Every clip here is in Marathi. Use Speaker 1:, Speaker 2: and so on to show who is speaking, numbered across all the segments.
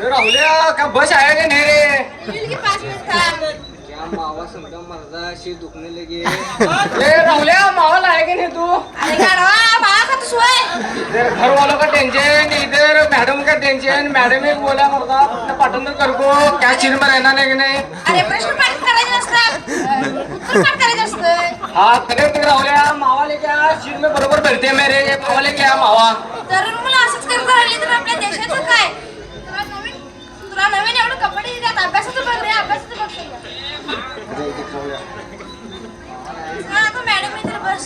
Speaker 1: राहुल्या का बस आहे का नाही रे?
Speaker 2: मावा समजा मर्दा शी दुखने लगे
Speaker 1: राहुल्या मावाला आहे की नाही तू? इधर घर वालों का टेंशन, इधर मैडम का टेंशन. मैडम एक बोला मर्दा अपना पाठन तो कर को क्या चीज में रहना नहीं कि नाही.
Speaker 3: अरे प्रश्न पाठ करायचं असतं, उत्तर पाठ करायचं असतं.
Speaker 1: हाँ करेक्ट राहुल्या मावा लेके आ चीज में बरोबर भेटते मेरे. मावा लेके आ मावा.
Speaker 3: तरुण मुलं असंच करत राहिली तर आपल्या देशाचं काय? तुला नवीन एवढं कपडे देतात, अभ्यासाचं बघ रे, अभ्यासाचं बघ सगळं. हा आता मॅडम इथे बस.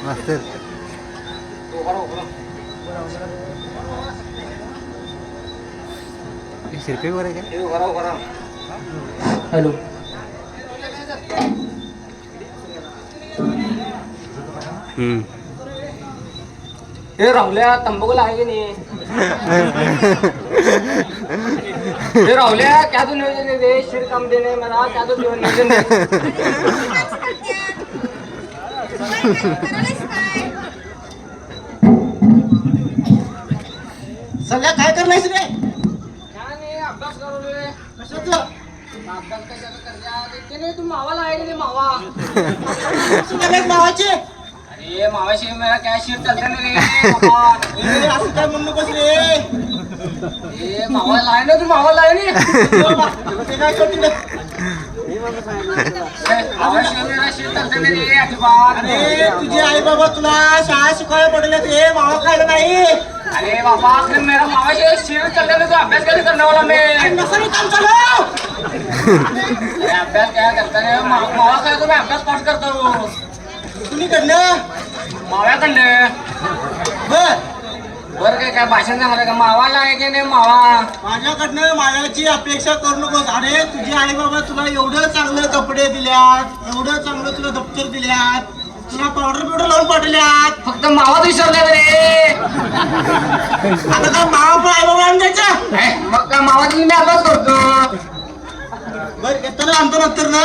Speaker 4: मास्तर शिरपे वर आहे का?
Speaker 1: हॅलो हे राहुल्या तंबाखू आहे की नाही? हे राहुल्या क्या तू नियोजन दे शिर कम देने मला क्या तू नियोजन दे.
Speaker 2: सगळ्या काय करलायस रे?
Speaker 1: काय नाही अभ्यास करू रे.
Speaker 2: कशाचं?
Speaker 1: अभ्यास कशाला करता ते नाही. तू मावाला आहे की नाही मावा?
Speaker 2: सगळ्यात नावाचे
Speaker 1: अरे मावाशी मेरा काय शिर चालतं नाही रे बाबा.
Speaker 2: असं काय म्हणू नकोस रे.
Speaker 1: ए मावाला आहे ना तू मावाला आहे नी.
Speaker 2: ते काय करतील?
Speaker 1: मावाशी मेरा शिर चालतं नाही रे अजिबात.
Speaker 2: अरे तुझे आई बाबा तुला शाळा शिकवायला पडले ते मावा खायला नाही.
Speaker 1: अरे बाबा फिर मेरा मावाशी शिर चालतं नाही. तो अभ्यास कैसे करने वाला मैं?
Speaker 2: नसरी काम चालू.
Speaker 1: अरे अभ्यास क्या करता है मावा खाया तो मैं अभ्यास पाठ करता हूँ.
Speaker 2: कुणीकडनं?
Speaker 1: माव्याकडनं.
Speaker 2: बर
Speaker 1: बरं काय भाषण सांगलं का मावाला आहे की नाही मावा?
Speaker 2: माझ्याकडनं मायाची अपेक्षा करू नकोस. अरे तुझे आई बाबा तुला एवढं चांगलं कपडे दिल्यात, एवढं चांगलं तुला दप्तर दिल्यात, तुला पावडर लावून पाठवल्यात.
Speaker 1: फक्त मावाच विसरले रे.
Speaker 2: आता का मावा पण आई बाबा आणून द्यायचा?
Speaker 1: मग काय मावाची मी अभ्यास करतो.
Speaker 2: बर येताना आणतो नंतर ना.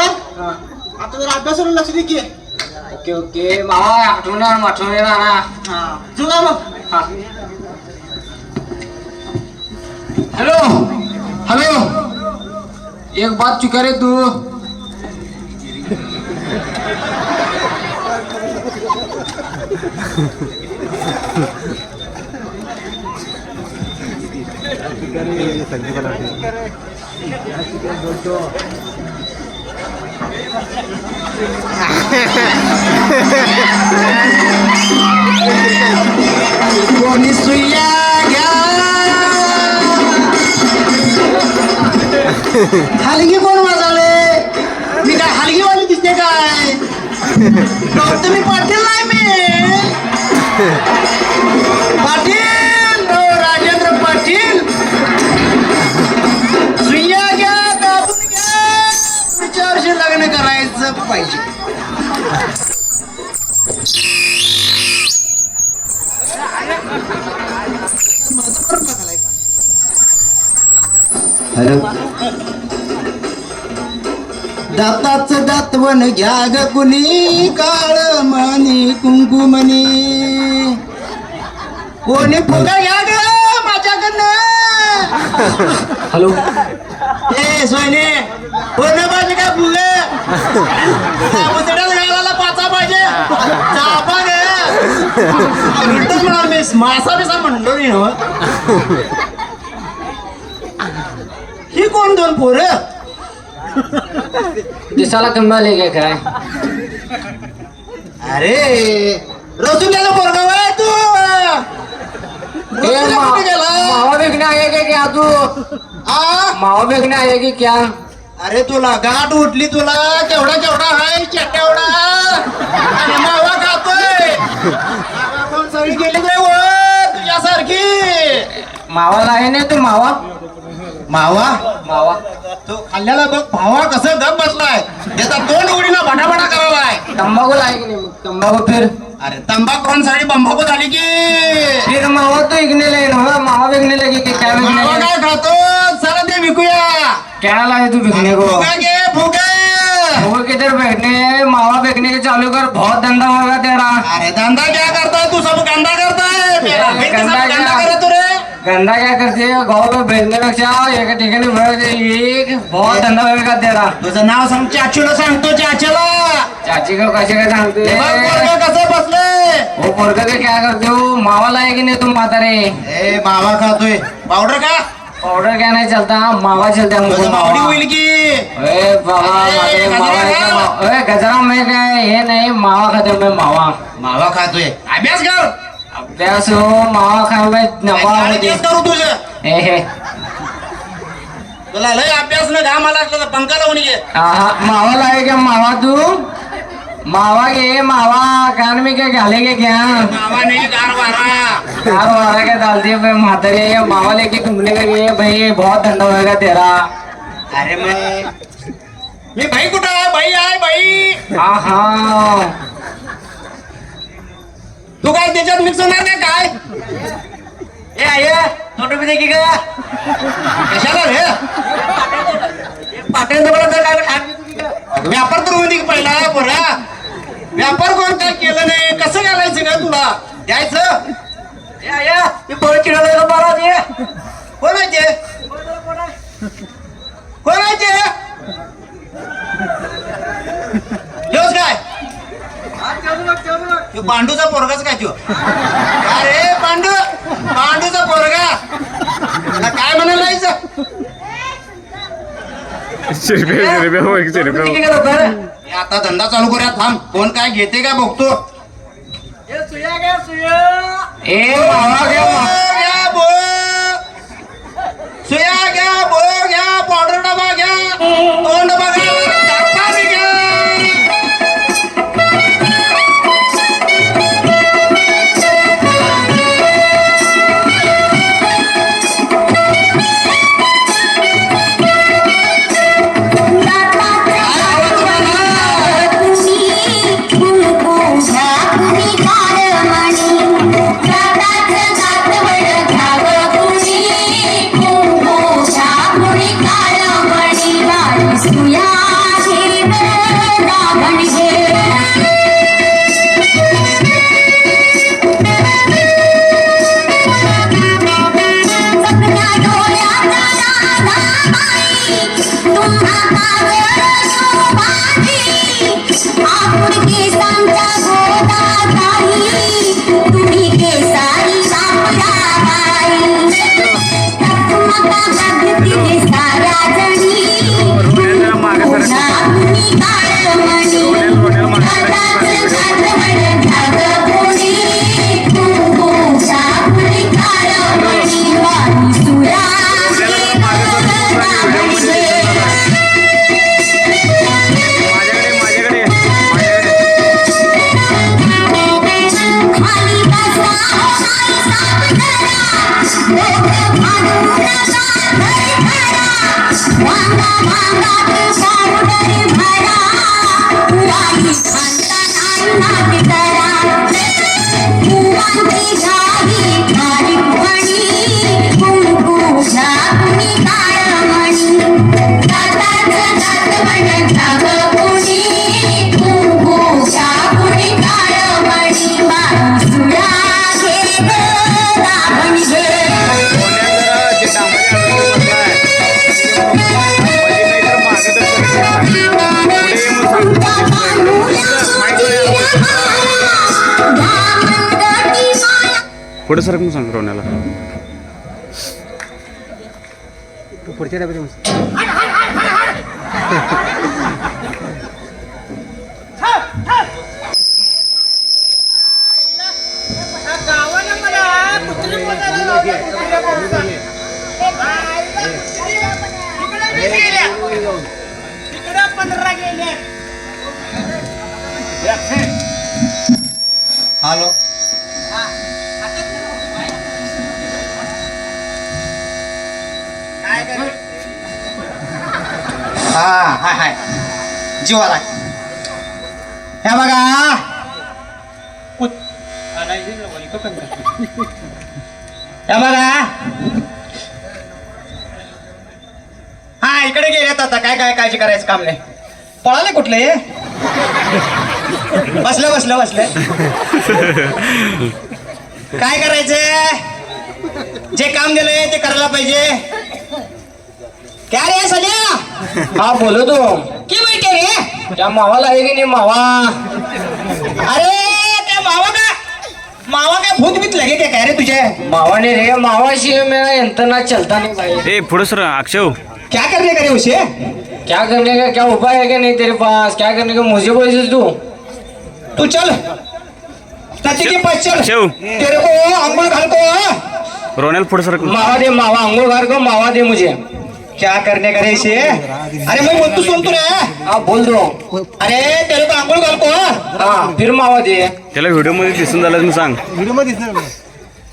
Speaker 2: आता जर अभ्यासाला लक्ष दे की.
Speaker 1: ओके ओके मावा आठवण येणार ना.
Speaker 2: तुला मग
Speaker 1: हेलो हेलो एक बात चुका रे तू. कोणी सुया घ्या हलगी कोण वाजवले? मी काय हलगीवाली दिसते काय? तुम्ही पाटील नाही मी पाटील राजेंद्र पाटील. सुया घ्या दाबून घ्या. पुढच्या वर्षी लग्न करायचं पाहिजे. दाताचं दातवण घ्या ग कुणी काळ मणी कुंकुमणी. कोणी फुगा घ्या ग माझ्याकडनं. हॅलो ए सोयने कोण पाहिजे का फुगे? गावाला पाचा पाहिजे. चापा म्हणतो म्हणा मी मासा बिसा म्हणलो नाही हो. ही कोण दोन पोरं? दिसाला कमाले काय काय? अरे रसुल्याला पोरगा आहे तू. मावा बेगने आहे का क्या तू? मावा बेगने आहे की क्या? अरे तुला गाठ उठली तुला. केवढा केवढा आहे केवढा आणि मावा खातोय. कोण सगळी गेली काय तुझ्यासारखी? मावाला आहे ना तू मावा? मावा मावा तो खाल्ल्याला बघ भावा कसं गप बसलाय. त्याचा तोंड उडीला भटाभटा करायलाय. तंबाखू आहे की नाही? तंबाखू फिर अरे तंबाखू साडी बंबाखू झाली की फिर मावा तो इकने लगे ना. मावा विकने लगे की क्या? मावा काय खातो? चला ते विकूया. क्या लाए तू विकने को? फुगा घे फुगा. वो किधर बैठने मावा बेचने के चालू कर, बहुत धंधा होगा तेरा।
Speaker 2: अरे धंधा क्या करता है तू, सब गंदा करता है। मेरा भाई तो सब
Speaker 1: गंदा
Speaker 2: गंदा
Speaker 1: क्या?
Speaker 2: करे तू रे।
Speaker 1: गंदा क्या करते है गाँव में बेचने पेक्षा एका ठिकाणी एक बहुत धंदा होगा तेरा।
Speaker 2: तुझं नाव सांग, चाचूला सांगतो, चाच्याला।
Speaker 1: चाची को कसे काय सांगते
Speaker 2: हे बघ पोरगं कसं बसले।
Speaker 1: वो पोरगा के क्या करते हो, मावाला है की नहीं तुम म्हातारे?
Speaker 2: ए मावा खातोय, पावडर का?
Speaker 1: पाउडर क्या नहीं चलता, मावा चलता है हमको।
Speaker 2: तुझं मावडी
Speaker 1: मावा
Speaker 2: होईल की।
Speaker 1: ए बाबा
Speaker 2: ए,
Speaker 1: मावा
Speaker 2: गजरा
Speaker 1: है क्या?
Speaker 2: खा.
Speaker 1: ए गजरा में क्या है, ये नहीं मावा खाते हो, मैं मावा।
Speaker 2: मावा खातोय, अभ्यास कर।
Speaker 1: अभ्यास हो मावा खाय में नफा
Speaker 2: आणि
Speaker 1: होते.
Speaker 2: तेच करू तुझं।
Speaker 1: हे
Speaker 2: तुला लय अभ्यास न घाम आला असला तर पंखा लावून घे.
Speaker 1: आहा मावा लाए क्या मावा तू? मावा ये मावा कान में क्या डालेंगे क्या?
Speaker 2: मावा नाही गार वारा।
Speaker 1: यार मारा क्या डालती है भाई म्हातारे, ये मावा लेके घूमने का ये भाई बहुत धंधा होगा तेरा.
Speaker 2: अरे मी भाई कुठं आहे, भाई आहे भाई।
Speaker 1: आहा
Speaker 2: तू काय त्याच्यात मिक्स होणार नाही काय?
Speaker 1: ए आये फोटो भी देखी का?
Speaker 2: कशाला रे?
Speaker 1: पाटील तो बोला काय
Speaker 2: व्यापार तर होऊ दे की पहिला बरा। व्यापार कोण काय केलं नाही, कसं घालायचं का तुला द्यायचं?
Speaker 1: ए आये ये पोर चिडवलं का मला ते?
Speaker 2: कोण आहे ते? कोण आहे ते? ह्योच काय? ह्यो पांडूचा पोरगाच काय त्यो? अरे पांडूचा पोरगा तुला काय म्हणायला जायचं?
Speaker 1: किती का लवकर?
Speaker 2: हे आता धंदा चालू करूया, थांब. कोण काय घेते का बघतो.
Speaker 1: ए मावा घ्या
Speaker 2: घ्या बो, सुया घ्या, बो घ्या, पावडर डबा घ्या, तोंड बघा, चारपाणी घ्या.
Speaker 5: पुढे सर सांग रोण्याला
Speaker 4: पुढच्या डब्यात
Speaker 2: हॅलो, हा हाय हाय जीवाला हे बघा. हे बघा, हा इकडे गेलेत आता. काय काय काळजी करायचं काम नाही.
Speaker 1: पळाले कुठले बसलं काय करायचंय जे काम दिलंय ते करायला पाहिजे क्या रे सल्या हा बोलो तो की बैठे रे त्या मावाला आहे की नाही मावा अरे त्या मावा काय भूत बीत लगे काय रे तुझे मावाने रे मावाशी मेरा यंत्रणा चलता नहीं भाई
Speaker 5: ए पुढे सर अक्षय
Speaker 1: क्या करने का रे उसे क्या करने का क्या उपाय है क्या नहीं तेरे पास क्या करने का मुझे बोल तू चल नदी के पास चल
Speaker 5: शिव.
Speaker 1: तेरे को अंगुल घाल को
Speaker 5: रोनल पुढे सर
Speaker 1: मावा दे मावा अंगुल घाल को मावा दे मुझे क्या करने का रे इसे अरे मैं बोल तू सुन तू रे हाँ बोल दो अरे तेरे को अंगुल घाल को हाँ फिर मावा दे
Speaker 5: त्याला व्हिडिओ मध्ये दिसून झालं मी सांग
Speaker 4: व्हिडिओ मध्ये दिसणार नाही.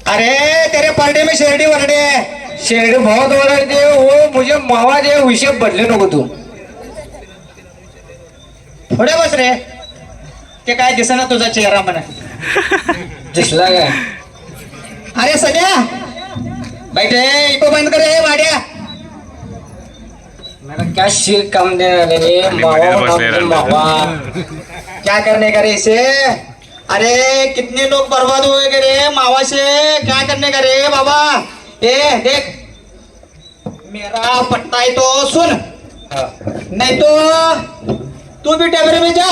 Speaker 1: अरे तेरे पर्दे में शेरडी बहुत वरड़ दे वो मुझे मावा दे विषय बदले नको तू थोडे बस रे ते काय दिसेना तुझा चेहरा म्हणा दिसला काय अरे सध्या बैठे इको बंद करे वाड्या मेरा क्या शिर कम देना रे मावा क्या करने का रे इसे अरे कितने लोग बर्बाद हुए गे रे मावा से क्या करने का रे बाबा ए देख मेरा पट्टा है तो सुन नहीं तो तू भी डबरे में जा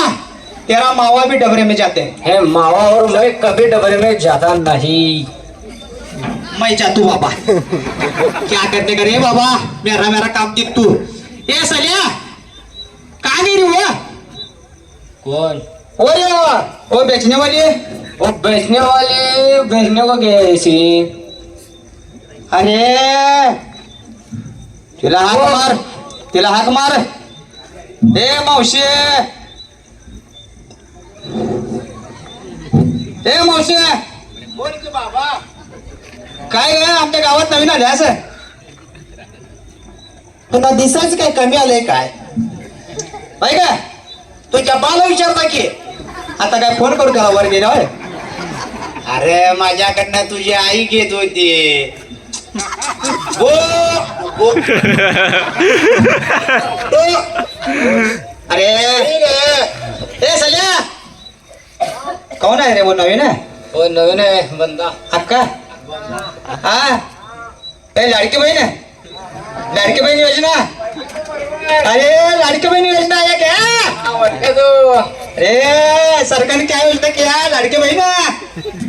Speaker 1: तेरा मावा भी डबरे में जाते हैं मावा और मैं कभी डबरे में जाता नहीं मैं जातू बाबा क्या करने का रे बाबा मेरा काम देख तू ए सलिया कहाँ गई रे वो कौन ओ रे वो बेचने वाली बेचने को गए सी अरे तिला हाक मार ए मावशी बोल की बाबा काय ग आमच्या गावात नवीन आले असं तुला दिसायचं काय कमी आलंय काय बाई का तुझ्या बाला विचारता की आता काय फोन करू त्याला वर गेला अरे माझ्याकडनं तुझी आई घेत होती अरे ए सल्या कौन आहे रे वो नवीन है बंदा अक्का हाँ लाडकी बहन योजना अरे लाडकी बहन योजना आहे क्या अरे सरकारने क्या योजना किया लाडकी बहन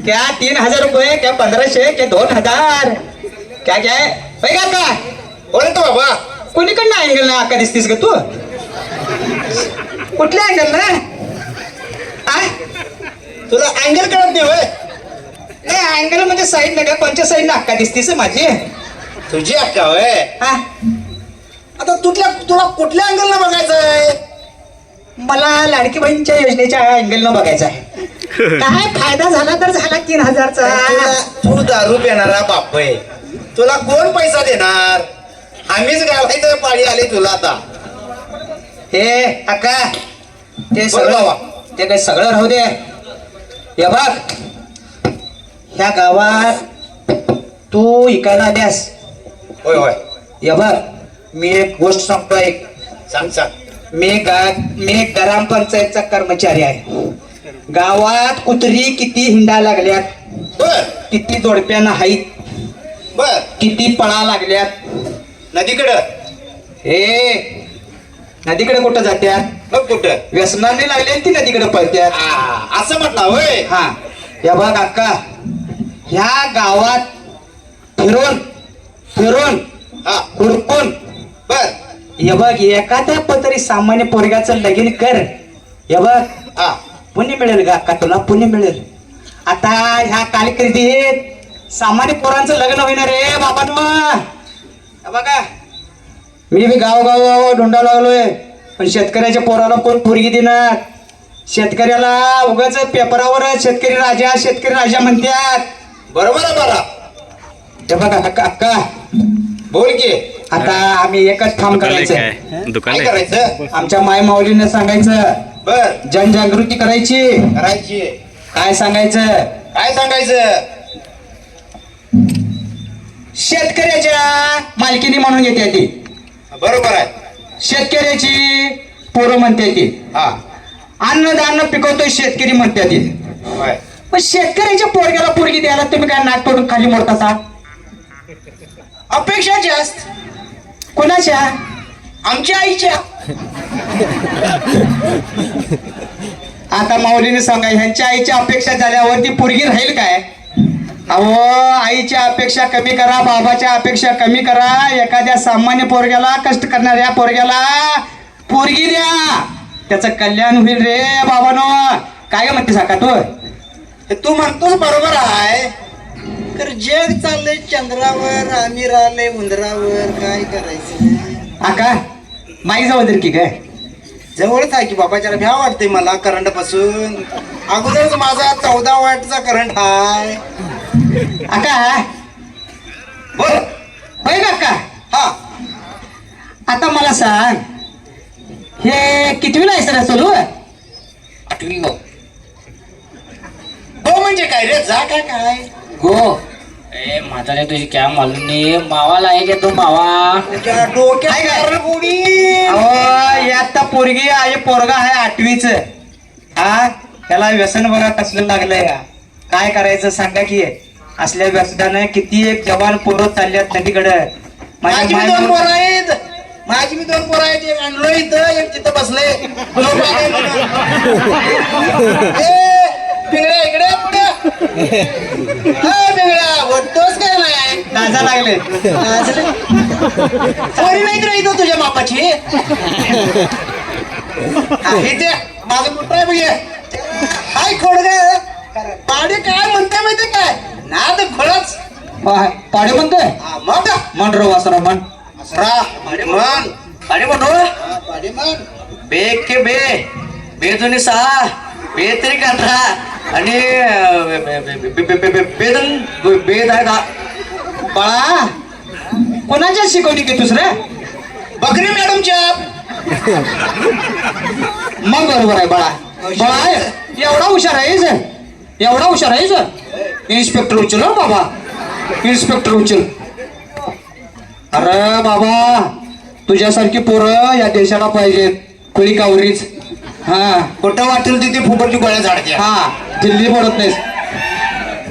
Speaker 1: क्या 3,000 रुपये क्या 1,500 क्या 2,000 क्या क्या है भाई का बोलतो बाबा कोणीकडनं अँगल ना अक्का दिसतीस का तू कुठल्या अँगल ना तुला अँगल कळत नाही होय नाही अँगल म्हणजे साईड नाही का कोणत्या साईड अक्का दिसतीस माझी तुझी अक्का होय हा आता तुला कुठल्या अँगल न बघायचंय मला लाडकी बहीणच्या योजनेच्या अँगल न बघायचं आहे काय फायदा झाला तर झाला 3,000चा तू दारू पिणारा बाप आहे तुला कोण पैसा देणार आम्हीच घालायचं पाळी आली तुला आता हे अक्का ते सगळं राहू दे हे बघ ह्या गावात तू इकायला आल्यास होय हे बघ मी एक गोष्ट सांगतो एक सांग मी ग्रामपंचायतचा कर्मचारी आहे गावात कुत्री किती हिंडा लागल्यात किती जोडप्यानं हाईत किती पळा लागल्यात नदीकडं नदीकडे कुठं जात्यात मग कुठं व्यसनाने लागले ती नदीकडे पळत्यात असं म्हटलं होय हा या बघ अक्का ह्या गावात फिरून हुडकून बर हे बघ एखाद्या पतरी सामान्य पोरगाचं लगीन कर हे बघ पुण्य मिळेल का अक्का तुला पुण्य मिळेल आता ह्या कालकृतीत सामान्य पोरांचं लग्न होणार रे बाबांनो बघा मी बी गाव ढोंडा लागलोय पण शेतकऱ्याच्या पोराला कोण पोरगी देणार शेतकऱ्याला उगाच पेपरावर शेतकरी राजा म्हणतात बरोबर आहे बरा ते बघा अक्का बोल की आता आम्ही एकच काम करायचं
Speaker 5: दुकान
Speaker 1: करायचं आमच्या माय माऊलीने सांगायचं बर जनजागृती करायची काय सांगायचं शेतकऱ्याच्या मालकीनी म्हणून घेते ती बरोबर आहे शेतकऱ्याची पोरं म्हणते ती अन्नधान्य पिकवतोय शेतकरी म्हणते ती पण शेतकऱ्याच्या पोरग्याला पोरगी द्यायला तुम्ही काय नाक पडून खाली मोडता अपेक्षा जास्त कोणाच्या आमच्या आईच्या आता माऊलीने सांगा ह्यांच्या आईच्या अपेक्षा झाल्यावरती पोरगी राहील काय अहो आईच्या अपेक्षा कमी करा बाबाच्या अपेक्षा कमी करा एखाद्या सामान्य पोरग्याला कष्ट करणाऱ्या पोरग्याला पोरगी द्या त्याचं कल्याण होईल रे बाबानो काय म्हणते साका तू म्हणतोस बरोबर आहे तर जग चाललंय चंद्रावर आम्ही राहिलंय उंदरावर काय करायचं आका माई जाऊ दर की काय जवळच आहे की बाबा जरा भ्या वाटते मला करंट पासून अगोदरच माझा 14 वॅटचा करंट हाय आका बोल होय काका हा आता मला सांग हे कितवीला आहे सर सोलू 8वी गो म्हणजे काय रे जा काय काय
Speaker 6: गो ए म्हातारे तुझी क्या मालूम नाही मावाला आहे का तो मावा
Speaker 1: आता पोरगी आहे पोरगा आहे 8वीच हा त्याला व्यसन बघा कसलं लागलंय काय करायचं सांगा की असल्या व्यसनानं किती एक जवान पोरं चालल्यात नदीकडे माझी मी 2 पोरं आहेत एक आणलो इथं एक तिथं बसले पिंगळ्या इकडे पुढे पिंगळ्या वाटतोच काय नाही नाचा लागले पोरी नाही तर इथं तुझ्या बापाची इथे माझं मोठं आहे बघ हाय खोड पाडे काय म्हणते माहिती काय ना तर खोडच पाडे म्हणतोय मग म्हण रो वासरा म्हण पाडे म्हण पाडे म्हणो पाडे म्हण बे के बे बेजुनी सहा बे तरी करता आणि बेद आहे का बाळा कोणाच्या शिकवणी घेतोस रे बकरी मॅडमच्या मग बरोबर आहे बाळा बाळा एवढा हुशार आहे सर एवढा हुशार आहे सर इन्स्पेक्टर उचल हो बाबा इन्स्पेक्टर उचल अरे बाबा तुझ्यासारखी पोरं या देशाला पाहिजेत कुळी कावरीच हा कुठं वाटेल तिथे फुकटची गोळ्या झाडते हा दिल्ली पडत नाहीस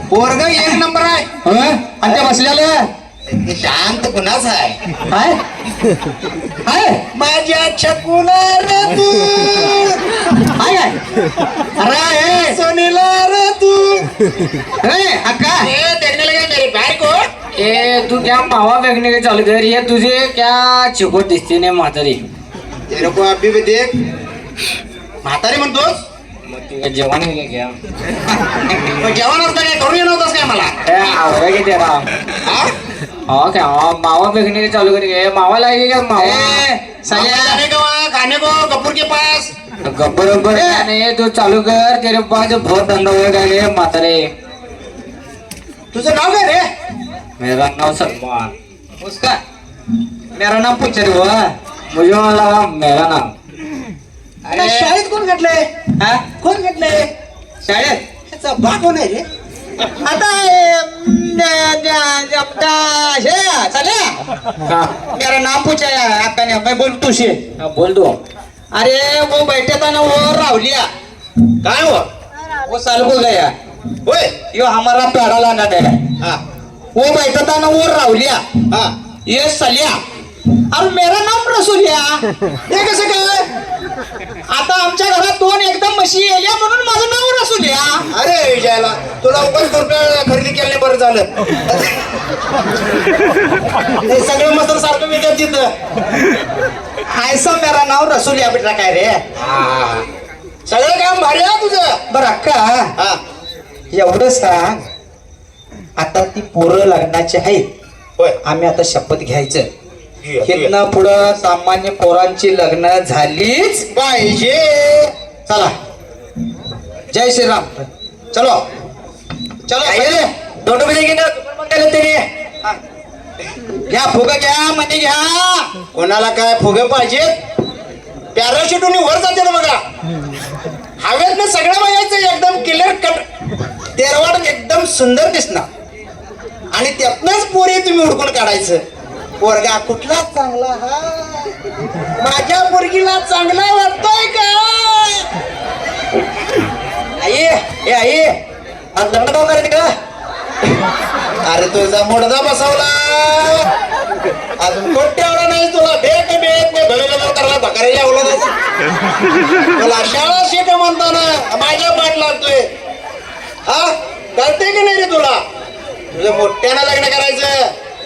Speaker 1: पोरग 1 नंबर आहे आणि त्या बसल्याला शांत कुणाच आहे काय आहे माझ्या छकुला रे तू आहे अरे सोनीला रे तू अक्का देखने लगे मेरी भाई को
Speaker 6: ए तू क्या मावा फेकने के चालू कर ये तुझे क्या चिकोट दिसते नाही म्हातारी
Speaker 1: तेरे को अभी भी देख म्हातारी म्हणतोस
Speaker 6: जेवण आहे का
Speaker 1: जेवण असतं काय करून येणार होतास काय मला
Speaker 6: आवडा की तेरा हा क्या मावा फेकने के चालू करेंगे मावा लगेगा क्या मावा
Speaker 1: खाने को कपूर के पास
Speaker 6: गब्बर उब्बर नहीं तू चालू कर तेरे पास बहुत धंधा होएगा रे म्हातारे
Speaker 1: तुझं नाव काय रे
Speaker 6: मेरा नाम सलमान
Speaker 1: उसका मेरा नाम पूछ रे हुआ
Speaker 6: मुझे लगा मेरा नाम
Speaker 1: अरे शाळेत कोण घातलंय हा कोण घातलंय शाळेत त्याचा बा कोण आहे रे आता मेरा नाम पूछा आपका नाम मैं बोल तुझे
Speaker 6: बोल दो
Speaker 1: अरे वो बैठे था ना वो रावलिया काय वो साल को गया ओए यो हमारा प्यारा लाना दे वो बैठा था ना वो रावलिया ये सलिया और मेरा नाम रसुलिया हे कसं काय आता आमच्या घरात 2 एकदम म्हशी येल्या म्हणून माझं नाव रसुलिया अरे विजयाला तुला उगाच रुपया खरेदी केल्याने बरं झालं हे सगळं मस्त सारखं विकत तिथं ऐसा मेरा नाव रसुलिया बेटा काय रे सगळं काम भारी आहे तुझं बरं अक्का एवढं सांग आता ती पोरं लग्नाची आहेत आम्ही आता शपथ घ्यायचं इथनं पुढं सामान्य पोरांची लग्न झालीच पाहिजे चला जय श्रीराम चलो चलो दोन बजे घ्या फुग घ्या म्हणजे घ्या कोणाला काय फुगे पाहिजे पॅराशूटून वर जाते बघा हवेत ना सगळं बघायचं एकदम क्लिअर कट तेरवाड एकदम सुंदर दिसणार आणि त्यातनच पोरे तुम्ही उडकून काढायचं पोरगा कुठला चांगला हा माझ्या मुलगीला चांगला वाटतोय का? आई आज लग्न का करायचं का? अरे तुझा मुडदा बसवला अजून कोणते आवडा नाही तुला भेट करायला बकरायला आवडला तुला शाळा शिक म्हणताना माझ्या पाठ लागतोय हा कळते की नाही रे तुला तुझं मोठ्यानं लग्न करायचं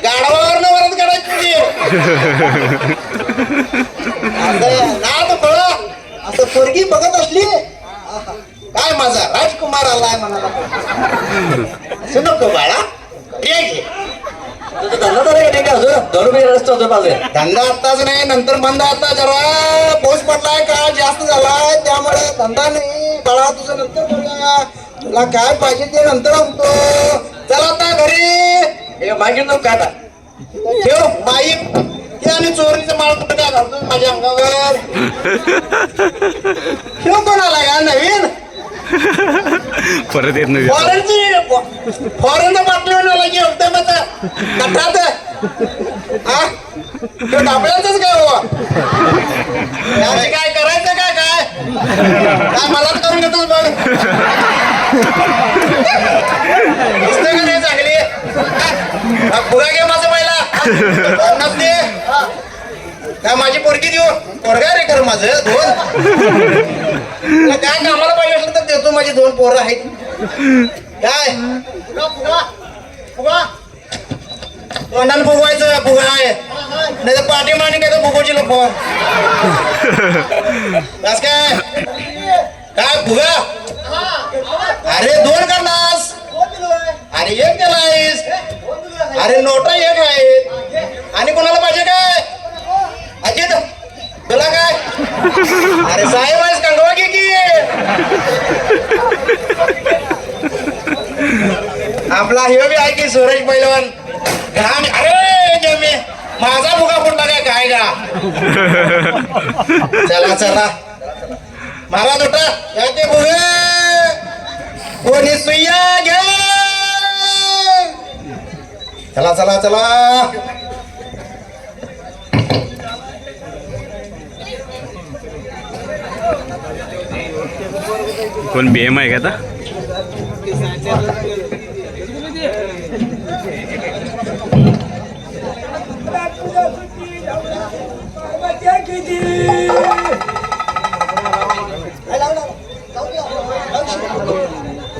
Speaker 1: गाढवावर वरच काढायचं तुझी नाद फळ असं पोरगी बघत असली काय माझा राजकुमार आलाय म्हणाला असं नको बाळा तुझं धंदा झाला का नाही का अजून 2 रुपये रस्ता होतो माझे धंदा आत्ताच नाही नंतर बंद आता जरा पाऊस पडलाय का जास्त झालाय त्यामुळे धंदा नाही बाळा तुझं नंतर बघा तुला काय पाहिजे ते नंतर आणतो चला आता घरी मागे जाऊ काटा ठेव बाईक ते आणि चोरीचं माळ कुठं काय घालतो माझ्या अंगावर ठेव कोणाला का नवीन
Speaker 5: परत येत नाही
Speaker 1: फॉरेनचा बाटलीवर आला की होते मग कटात डाबळ्याच काय हो काय करायचं काय काय काय मलाच करून घेतोस बघ दिसतंय का नाही चांगली पुरा घे माझं पहिला नसते काय माझी पोरगी देऊ पोरगा रे खरं माझं 2 काय कामाला पाहिजे असेल तर देतो माझी 2 पोरं आहेत काय फुगा तोंडानं फुगवायचं फुगा आहे नाही तर पाठी मांडी काय तर फुगवची लोक काय फुगा अरे 2 करणास अरे 1 केलायस अरे नोटा 1 आहेत आणि कोणाला पाहिजे काय अजित तुला काय अरे साहेब आहेस कंगवा घे की आपला हे बी आहे की सूरज पैलवान घाम अरे जमे माझा मुगा फुटला काय का चला चला मारा दोटा याचे बुगे कोणी सुया घ्या चला चला चला
Speaker 5: कोण BM आहे का आता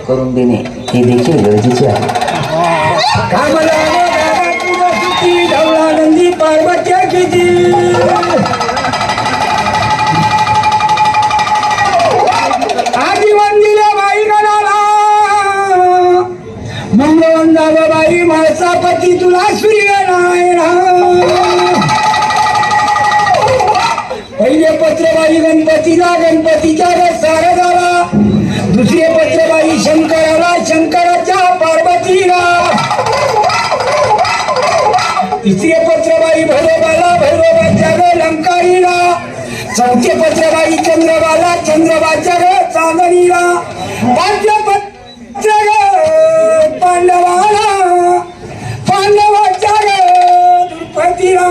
Speaker 7: करून देणे हे देखील गरजेचे आहे. पार्वत्या किती आजीवन दिल्या बाई गणाला मंगळवंदाव बाई माळसापती तुला सूर्य पहिले पत्रबाई गणपतीला गणपतीच्या सार झाला दुसरे पत्रबाई शंकराला शंकराच्या पार्वतीला तिसरे पत्रबाई भैरवाला भैरवाच्या ग लंकाईला चौथे पत्रबाई चंद्रबाला चंद्रबाच्या ग चांदणीला पाचवे पत्र ग पांडवाला पांडवाच्या ग द्रुपदीला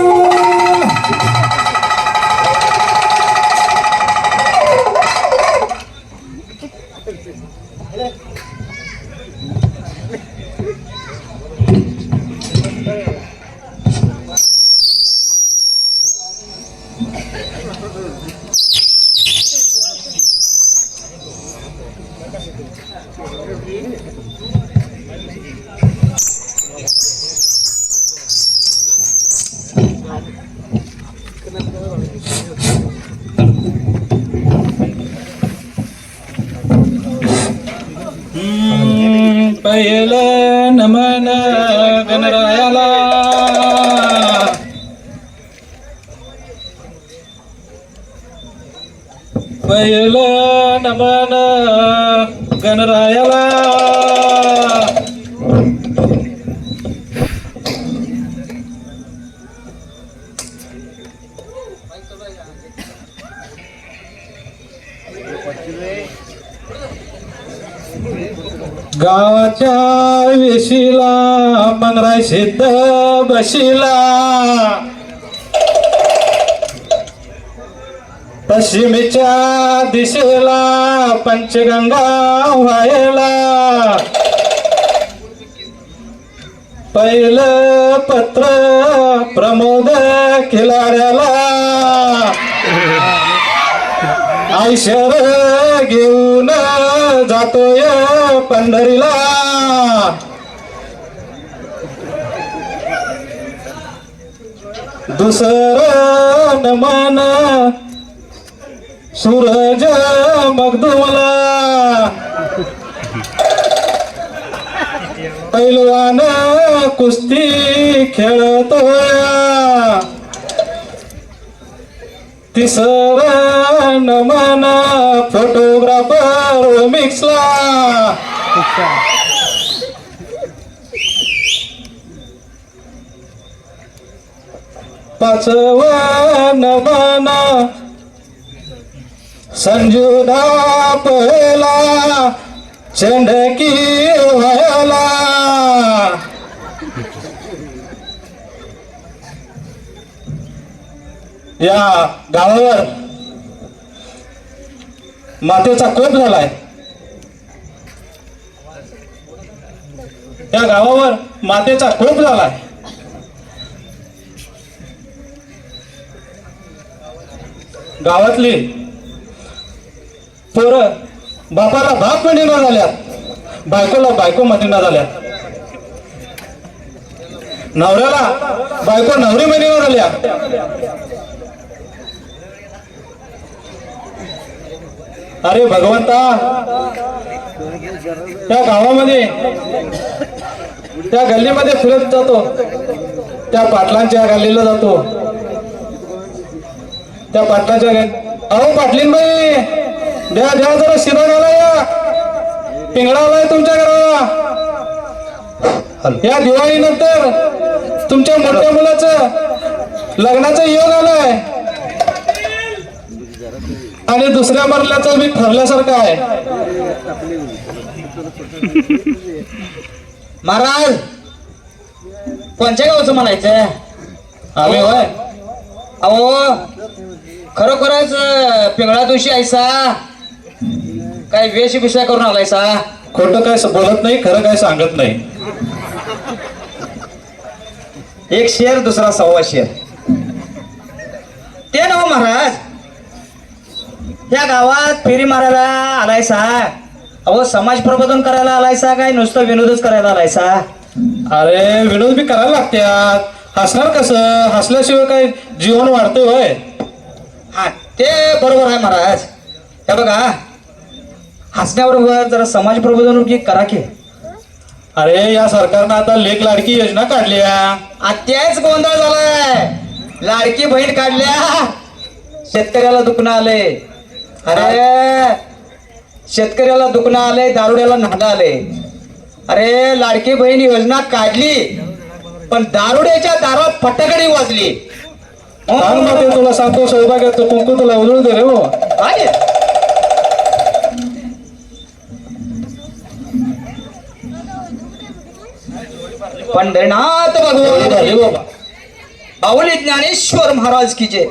Speaker 2: पहिलं नमन गणरायाला पहिलं नमन गणरायाला गावाच्या वेशीला मनराय सिद्ध बशीला पश्चिमेच्या दिशेला पंचगंगा व्हायला पहिलं पत्र प्रमोद खिलाऱ्याला ऐश्वर घेऊन जातोय पंढरीला दुसरं नमन सूरज मगदुमला पैलवान कुस्ती खेळतोय तिसरं नमन फोटोग्राफर मिक्सला पाचवं नमन संजुदा पहिला चंडकी व्हायला या गावावर मातेचा कोप झालाय. या गावावर मातेचा कोप झालाय. गावातली पोरं बापाला बाप महिना झाल्यात, बायकोला बायको महिना झाल्यात, नवऱ्याला बायको नवरी महिना झाल्या. अरे भगवंता, त्या गावामध्ये त्या गल्लीमध्ये फिरत जातो, त्या पाटलांच्या गल्लीला जातो, त्या पाटलाच्या अहो पाटलीन बाई द्या द्या जरा शिरा घाला, या पिंगळा आलाय तुमच्या घराला. या दिवाळीनंतर तुमच्या मोठ्या मुलाचं लग्नाचा योग आलाय आणि दुसऱ्या मरल्याचं मी ठरल्यासारखं आहे.
Speaker 6: महाराज कोणत्या गावचं म्हणायचं?
Speaker 2: आम्ही होय
Speaker 6: अहो खरोखरच पिंगळा दिवशी आयसा काय वेशभूषा करून आलायसा?
Speaker 2: खोटं काय बोलत नाही, खरं काय सांगत नाही.
Speaker 6: एक शेर दुसरा सव्वा शेर. ते ना महाराज या गावात फेरी मारायला आलायसा? अहो समाज प्रबोधन करायला आलायसा काय नुसतं विनोदच करायला आलायसा?
Speaker 2: अरे विनोद बी करायला लागत्यात, हसणार कसं? हसल्याशिवाय काय जीवन वाढतंय होय?
Speaker 6: हा ते बरोबर आहे महाराज. हे बघा हसण्याबरोबर जरा समाज प्रबोधन की करा की.
Speaker 2: अरे या सरकारनं आता लेख लाडकी योजना काढल्या,
Speaker 6: त्याच गोंधळ झालाय. लाडकी बहीण काढल्या, शेतकऱ्याला दुखणं आले. अरे शेतकऱ्याला दुखणं आलंय, दारुड्याला नांदा आले. अरे लाडकी बहीण योजना काढली पण दारुड्याच्या दारात फटाकडी वाजली.
Speaker 2: सांग मग ते तुला सांगतो, सौभाग्याचं कुंकू तुला उधळून दे रे हो.
Speaker 6: काय पंढरीनाथ भगवान बाहुली ज्ञानेश्वर महाराज की जय.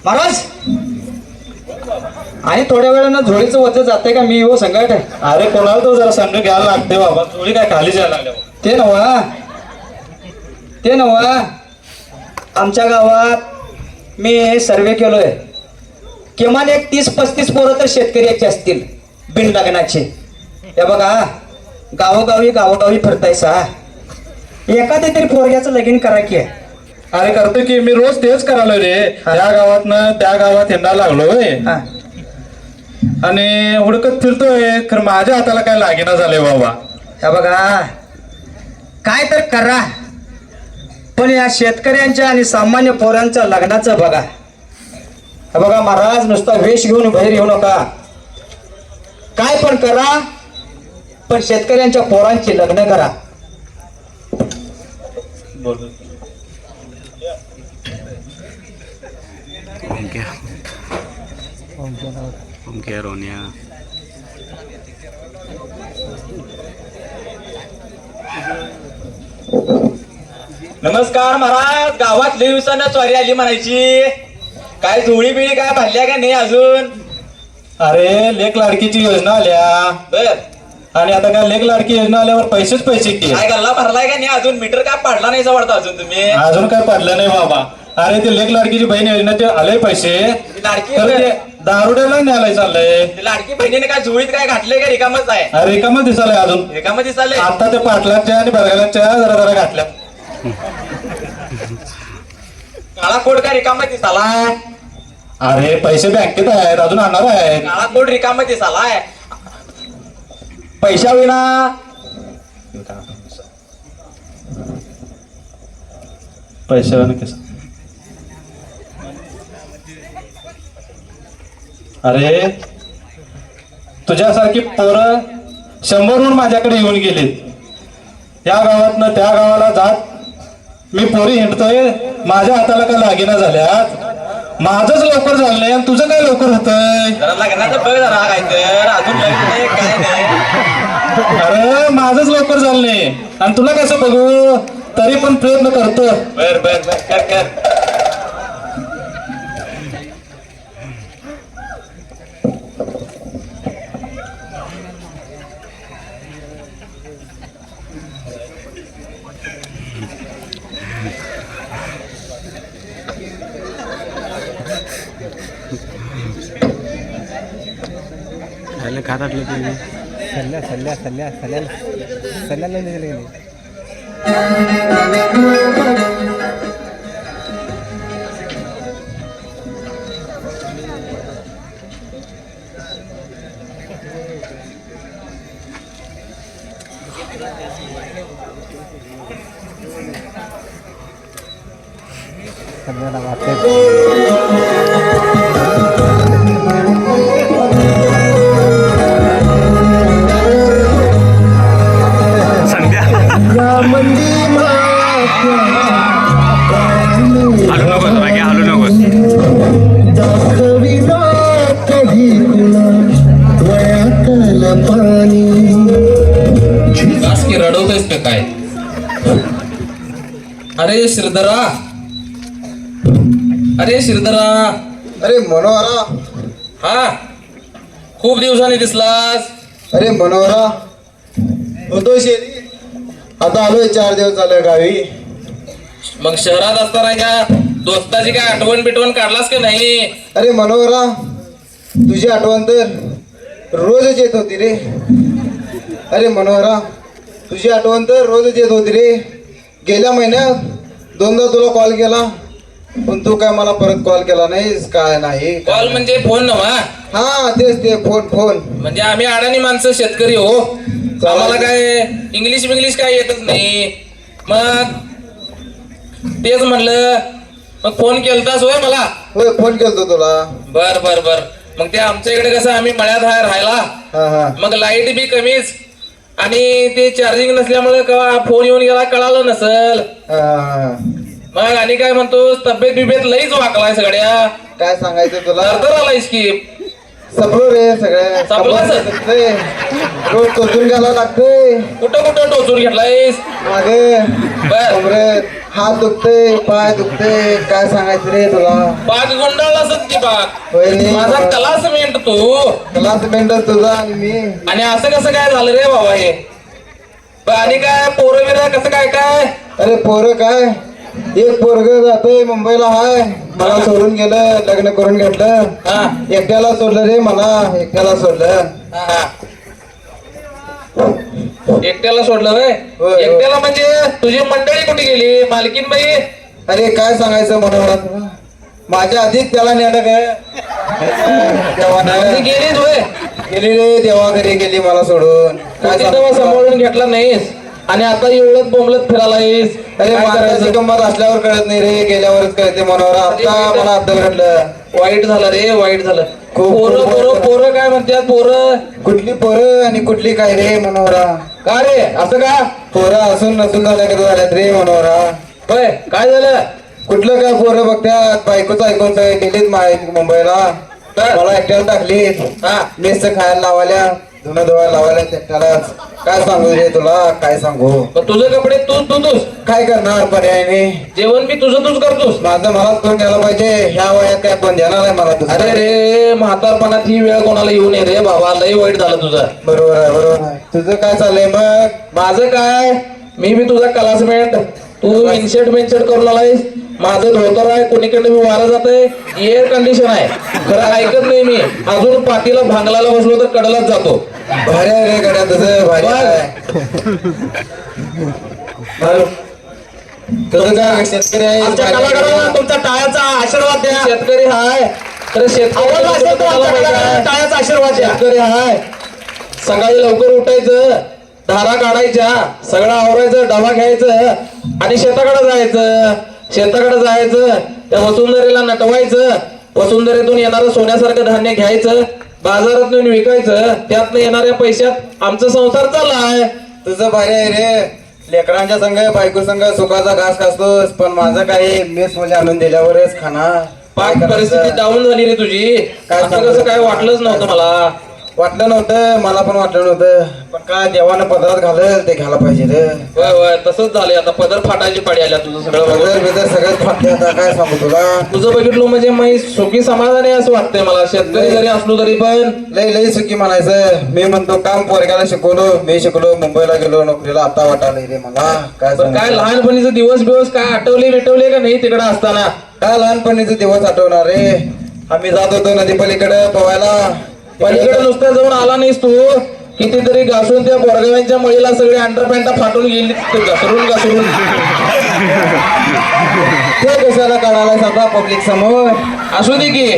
Speaker 6: महाराज आणि थोड्या वेळानं झोळीचं वजन जाते का मी हो संकट?
Speaker 2: अरे कोणाला तो जरा संघ घ्यायला लागते बाबा, चोळी काय खाली जायला लागल्या.
Speaker 6: ते नव्हा आमच्या गावात मी सर्वे केलोय. किमान एक 30-35 पोरं तर शेतकऱ्याचे असतील बिन लग्नाचे. हे बघा गावोगावी फिरतायसा, एखाद्या तरी पोरग्याचं लगीन करा की.
Speaker 2: अरे करतो की मी रोज तेच करायला रे. त्या गावातनं त्या गावात हिंडा लागलोय
Speaker 6: हा
Speaker 2: आणि हुडकत फिरतोय, खरं माझ्या हाताला काय लागेना झालंय बाबा.
Speaker 6: हे बघा काय तर करा, पण या शेतकऱ्यांच्या आणि सामान्य पोरांच्या लग्नाचं बघा. हे बघा महाराज नुसता वेश घेऊन बाहेर येऊ नका. काय पण करा पण शेतकऱ्यांच्या पोरांची लग्न करा.
Speaker 5: ओमक्या रोन्या
Speaker 6: नमस्कार महाराज. गावात लई दिवसानं चोरी आली म्हणायची. काय जुळी बिळी काय भरल्या का नाही अजून?
Speaker 2: अरे लेख लाडकीची योजना आल्या
Speaker 6: बर
Speaker 2: आणि आता काय लेख लाडकी योजना आल्यावर पैसेच पैसे की
Speaker 6: काय गल्ला भरलाय का नाही अजून? मीटर काय पाडला नाही वाटतं अजून तुम्ही?
Speaker 2: अजून काय पडलं नाही बाबा. अरे ते लेख लाडकीची बहीण योजनेचे आले पैसे
Speaker 6: लाडकी
Speaker 2: तर ते दारुड्याला न्यायला चाललंय.
Speaker 6: ते लाडकी बहिणीने काय जुळीत काय घातलंय का? रिकामच आहे.
Speaker 2: अरे रिकामच दिसालय अजून.
Speaker 6: रिकामच चाललंय.
Speaker 2: आता ते पाटलाच्या आणि बरगालाच्या जरा जरा घातल्या.
Speaker 6: काळा कोड काय रिकामच दिसालाय?
Speaker 2: अरे पैसे बँकेत आहेत अजून आणणार आहेत.
Speaker 6: काळा कोड रिकामच दिसालाय. पैशा विना
Speaker 2: पैशाने कसं? अरे तुझ्यासारखी पोरं 100 माझ्याकडे येऊन गेलीत. या गावातनं त्या गावाला जात मी पोरी हिंडतोय. माझ्या हाताला काय लागेना झाल्यात. माझंच लवकर झालं नाही आणि तुझं काय लवकर होतंय?
Speaker 6: जरा लग्नाचं बघ जरा काय तर अजून लग्न नाही काय नाही.
Speaker 2: अरे माझंच लवकर झालं नाही आणि तुला कसं बघू? तरी पण प्रयत्न करतो.
Speaker 6: बर बर बर कर कर.
Speaker 5: त्याला खातातलं ते
Speaker 4: सल्ल्याला दिले गेले. सल्ल्याला
Speaker 5: संध्या हलू नकोस बाकी हलू नकोस.
Speaker 6: कास की रडवतोयस का काय? अरे श्रीधरा, अरे श्रीधरा.
Speaker 1: अरे मनोहरा.
Speaker 6: हा खूप दिवसांनी दिसलास.
Speaker 1: अरे मनोहरा होतो शेरी. आता आलोय 4 दिवस झाले गावी.
Speaker 6: मग शहरात असताना का दोस्ताची काय आठवण बिटवण काढलास का नाही?
Speaker 1: अरे मनोहरा तुझी आठवण तर रोजच येत होती रे. अरे मनोहरा तुझी आठवण तर रोजच येत होती रे. गेल्या महिन्यात 2दा तुला कॉल केला पण तू काय मला परत कॉल केला नाहीस काय नाही.
Speaker 6: कॉल म्हणजे फोन नव्हा.
Speaker 1: हा तेच ते फोन.
Speaker 6: म्हणजे आम्ही अडाणी माणसं शेतकरी हो. आम्हाला काय इंग्लिश काय येतच नाही. मग तेच म्हणलं मग फोन केलतास होय मला.
Speaker 1: होय फोन केलतो तुला.
Speaker 6: बर बर बर. मग ते आमच्या इकडे कसं आम्ही मळ्यात आहे राहायला.
Speaker 1: हा
Speaker 6: मग लाईट बी कमीच आणि ते चार्जिंग नसल्यामुळे फोन येऊन गेला कळालं नसल.
Speaker 1: हा.
Speaker 6: मग आणि काय म्हणतोस तब्येत बिब्येत लईच वाकलाय सगळ्या.
Speaker 1: काय सांगायचं तुला.
Speaker 6: तर आलायस की
Speaker 1: सपलो रे सगळे.
Speaker 6: सपलाच?
Speaker 1: रोज टोचून घ्यायला लागतंय.
Speaker 6: कुठं कुठं टोचून घेतलायस?
Speaker 1: मागे
Speaker 6: बर.
Speaker 1: कमरेत हात दुखते पाय दुखते काय सांगायचं रे तुला.
Speaker 6: बाग गुंडाळलासच की बाग.
Speaker 1: होय रे.
Speaker 6: माझा क्लासमेट तू.
Speaker 1: क्लासमेट तुझा आणि मी.
Speaker 6: आणि असं कसं काय झालं रे बाबा हे? आणि काय पोरं बिरं कसं काय काय?
Speaker 1: अरे पोरं काय एक पोरग जातोय मुंबईला हाय. मला सोडून गेलं लग्न करून घेतलं.
Speaker 6: हा
Speaker 1: एकट्याला सोडलं रे मला एकट्याला सोडलं.
Speaker 6: हा. एकट्याला सोडलं
Speaker 1: होय,
Speaker 6: व्हय?
Speaker 1: होय.
Speaker 6: एकट्याला म्हणजे तुझी मंडळी कुठे गेली? मालकीन बाई?
Speaker 1: अरे काय सांगायचं मनोहरा तुला. माझ्या आधीच त्याला नेलं काय
Speaker 6: म्हणजे गेलीच होय.
Speaker 1: गेली रे देवा घरी गेली मला सोडून. काय
Speaker 6: तेव्हा
Speaker 1: सांगू तुला?
Speaker 6: सांभाळून घेतला नाहीस आणि आता एवढं बोंबलत फिरायलायस.
Speaker 1: अरे
Speaker 6: काय
Speaker 1: माणसाची
Speaker 6: करायचं?
Speaker 1: गंमत असल्यावर कळत नाही रे गेल्यावरच कळते मनोहरा. आता मला अद्दल घडलं.
Speaker 6: वाईट झालं रे वाईट झालं.
Speaker 1: खूप
Speaker 6: पोरं
Speaker 1: वाईट
Speaker 6: पोरं
Speaker 1: झालं.
Speaker 6: पोरं काय म्हणतात पोरं?
Speaker 1: कुठली पोरं आणि कुठली काय रे मनोहरा.
Speaker 6: का रे असं का?
Speaker 1: पोरं असून नसून झाल्यात रे मनोहरा.
Speaker 6: होय काय झालं?
Speaker 1: कुठलं काय पोरं बघत्यात बायकोच ऐकून सगळे गेलीत मुंबईला.
Speaker 6: बर.
Speaker 1: मला एकट्याला टाकली
Speaker 6: हा
Speaker 1: मेस खायला लावाल्या. धुणं धुवायला लावायला त्यालाच काय सांगू रे तुला काय सांगू
Speaker 6: मग तुझे कपडे तूच धुतोस,
Speaker 1: काय करणार पर्यायाने
Speaker 6: जेवण बी तुझं तूच करतोस.
Speaker 1: माझं मला कोण द्यायला पाहिजे ह्या वयात काय कोण देणार आहे मला दुसरं?
Speaker 6: अरे रे म्हातारपणात ही वेळ कोणाला येऊ नये रे बाबा, लई वाईट झालं तुझं.
Speaker 1: बरोबर आहे बरोबर आहे तुझं काय चाललंय मग
Speaker 6: माझं काय, मी बी तुझा क्लासमेट, तू इनशर्ट बिनशर्ट करून आलायस. माझं धोतर आहे, कोणीकडे मी वारा जात आहे, एअर कंडिशन आहे. खरं ऐकत नाही मी, अजून पाठीला भांगलाला बसलो तर कडलाच जातो.
Speaker 1: भारी आहे रे गड्या तुझं भारी आहे तुझं काय शेतकरी आहे
Speaker 6: आमच्या कलाकारांना तुमच्या टाळ्याचा आशीर्वाद द्या. शेतकरी हाय तर शेतकरी टाळ्याचा आशीर्वाद द्या. शेतकरी हाय, सकाळी लवकर उठायचं, धारा काढायच्या, सगळं आवरायचं, डबा घ्यायचं आणि शेताकडे जायचं, त्या वसुंधरेला नटवायचं, वसुंधरेतून येणारं सोन्यासारखं धान्य घ्यायचं, बाजारात नेऊन विकायचं, त्यातनं येणाऱ्या पैशात आमचा संसार चाललाय.
Speaker 1: तुझं भारी आहे रे लेकरांच्या संग बायको संग सुखाचा घास खातोस पण माझं काही मेस मध्ये आणून दिल्यावरच खाणार
Speaker 6: पाक
Speaker 1: काय
Speaker 6: परिस्थिती
Speaker 1: करायचं?
Speaker 6: डाऊन झाली रे तुझी.
Speaker 1: काय
Speaker 6: असं
Speaker 1: सांगू?
Speaker 6: कसं काय वाटलंच नव्हतं मला.
Speaker 1: वाटलं नव्हतं मला पण वाटलं नव्हतं पण काय देवानं पदरात घालेल ते घाला पाहिजे रे
Speaker 6: होय होय तसंच झालंय. आता पदर फाटायची पाडी आल्या तुझं सगळं
Speaker 1: पदर
Speaker 6: बघून.
Speaker 1: बिदर सगळं फाटले आता काय सांगू तुला
Speaker 6: तुझं बघितलं म्हणजे मी सुखी समाधानी आहे असं वाटतंय मला. शेतकरी जरी असलो तरी पण
Speaker 1: लई लई सुखी म्हणायचं मी म्हणतो काम पोरग्याला शिकवलो मी शिकलो मुंबईला गेलो नोकरीला आता वाटायला रे मला काय
Speaker 6: पण काय
Speaker 1: सांगू?
Speaker 6: लहानपणीचे दिवस काय आठवले बिटवले का नाही तिकडे असताना?
Speaker 1: काय लहानपणीचे दिवस आठवणार रे आम्ही जात होतो नदी पलीकडे पोहायला
Speaker 6: पलीकडे नुसतं जाऊन आला नाहीस तू, कितीतरी घासून त्या बोरगावांच्या मळीला सगळे अंडरपॅन्टा फाटून गेली घसरून
Speaker 1: ते कशाला काढायला सांगा पब्लिक समोर
Speaker 6: असू दे की.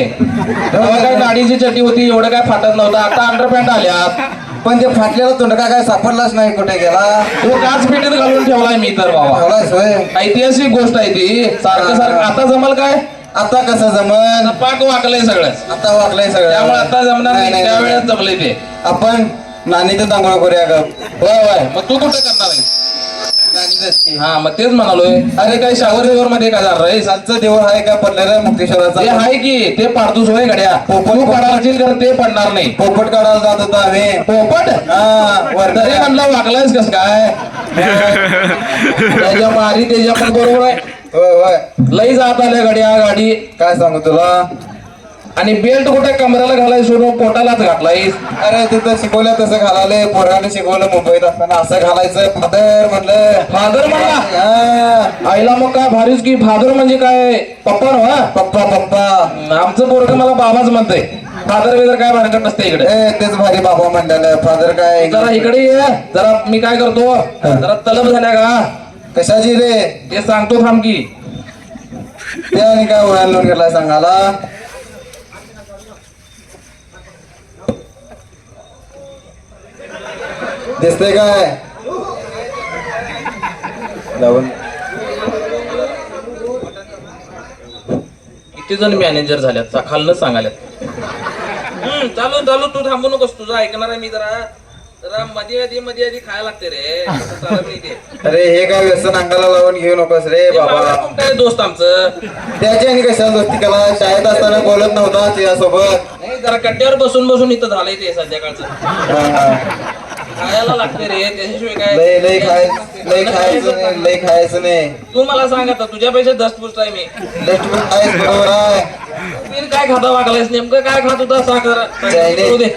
Speaker 6: तेव्हा काय गाडीची चटी होती, एवढं काय फाटत नव्हतं. आता अंडरपॅन्ट आल्यात.
Speaker 1: पण ते फाटलेला तोंडका काय सापडलाच नाही कुठे गेला
Speaker 6: तो काच पेटीत घालून ठेवलाय मी तर बाबा.
Speaker 1: ठेवलाच होय
Speaker 6: ऐतिहासिक गोष्ट आहे ती. सारखं आता जमल काय?
Speaker 1: आता कसं जमन
Speaker 6: पाक वाकलंय सगळं.
Speaker 1: आता वाकलंय सगळं
Speaker 6: त्यामुळे आता जमणार नाही,
Speaker 1: नाही,
Speaker 6: त्यावेळेस जमलंय ते.
Speaker 1: आपण नानीचं दांगोळा करूया ग
Speaker 6: होय होय. मग तू कुठं करणार आहे?
Speaker 1: नानीचंच की.
Speaker 6: हा मग तेच म्हणालोय. अरे काय शावर देवर मध्ये काय झालं रे?
Speaker 1: सांचं देऊळ आहे का पडलेलं
Speaker 6: ते
Speaker 1: मुक्तेश्वराचा
Speaker 6: आहे की ते पाडतूस होय गड्या. तू पडायची तर ते पडणार नाही.
Speaker 1: पोपट काढायला जात होतो आम्ही
Speaker 6: पोपट
Speaker 1: हा
Speaker 6: तरी म्हणलं वाकलायस कस काय? त्याच्या मारी त्याच्या पण बरोबर आहे.
Speaker 1: होय होय
Speaker 6: लई जात आल्या गाड्या गाडी.
Speaker 1: काय सांगू तुला
Speaker 6: आणि बेल्ट कुठे कमराला घालाय सोडून पोटालाच घातलायस.
Speaker 1: अरे तिथं शिकवलं तसं घालाले पोराने शिकवलं मुंबईत असताना असं घालायचं फादर म्हणलं
Speaker 6: फादर म्हणला
Speaker 1: हा,
Speaker 6: आईला मग काय भारीच की. फादर म्हणजे काय? पप्पा ना?
Speaker 1: पप्पा पप्पा
Speaker 6: आमचं पोरग मला बाबाच म्हणतंय. फादर बिदर काय भानगड नसते इकडे.
Speaker 1: तेच भारी बाबा म्हणलेलं फादर काय
Speaker 6: जरा इकडे ये. जरा मी काय करतो, जरा तलब झाल्या का
Speaker 1: कशाची रे
Speaker 6: ते सांगतो थांब की.
Speaker 1: ते आणि काय वळण लावून गेला सांगाला दिसतंय काय लावून
Speaker 6: किती जण मॅनेजर झाल्यात खालनं सांगाल्यात. चालू तू थांबू नकोस. तुझं ऐकणार आहे मी. जरा मध्ये आधी खायला लागते रे. असं चालत नाही ते.
Speaker 1: अरे हे काय व्यसन अंगाला लावून घेऊ नकोस रे
Speaker 6: ते
Speaker 1: बाबा
Speaker 6: बाबा कोण काय दोस्त आमचं.
Speaker 1: त्याची आणि कशाला दोस्ती केला शाळेत असताना बोलत नव्हता तिच्यासोबत
Speaker 6: नाही जरा कट्ट्यावर बसून इथं झालंय ते संध्याकाळचं. खायला लागते रे त्याच्याशिवाय काय.
Speaker 1: लय खायचं नाही
Speaker 6: तू मला सांग आता तुझ्यापेक्षा दस्तपुष्ट आहे मी.
Speaker 1: डस्टबिन आहेस बरोबर आहे
Speaker 6: तू काय खाता वागलायस नेमकं काय खात होता सांग जरा.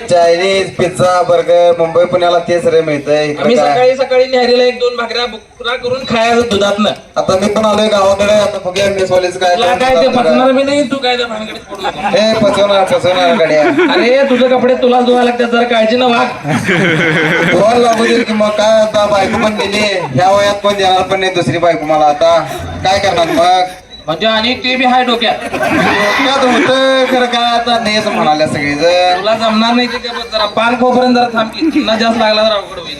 Speaker 1: चायनीज पिझ्झा बर्गर मुंबई पुण्याला तेच रे मिळतंय इकडे
Speaker 6: आम्ही
Speaker 1: काय?
Speaker 6: सकाळी न्यारीला 1-2 भाकऱ्या बुकरा करून खायचं दुधातनं.
Speaker 1: आता मी पण आलोय गावाकडे आता बघूया मेसवालीच काय
Speaker 6: तुला काय ते पचणार बी नाही. तू काय त्या भानगडीत पडू नको.
Speaker 1: हे पचवणार गड्या
Speaker 6: अरे तुझे कपडे तुलाच धुवायला लागतात. जरा काळजी ना वाघ.
Speaker 1: धुवायला लागू दे की मग काय आता बायको पण गेली ह्या वयात कोण देणार पण नाही दुसरी बायको मला आता काय करणार मग
Speaker 6: म्हणजे आणि ते बी हाय डोक्यात.
Speaker 1: डोक्यात होतं खरं काय आता नाहीच म्हणाल्या सगळेजण
Speaker 6: तुला जमणार नाही ते काय. जरा पान खोपर्यंत जरा थांब की. पुन्हा जास्त लागला तर अवघड होईल.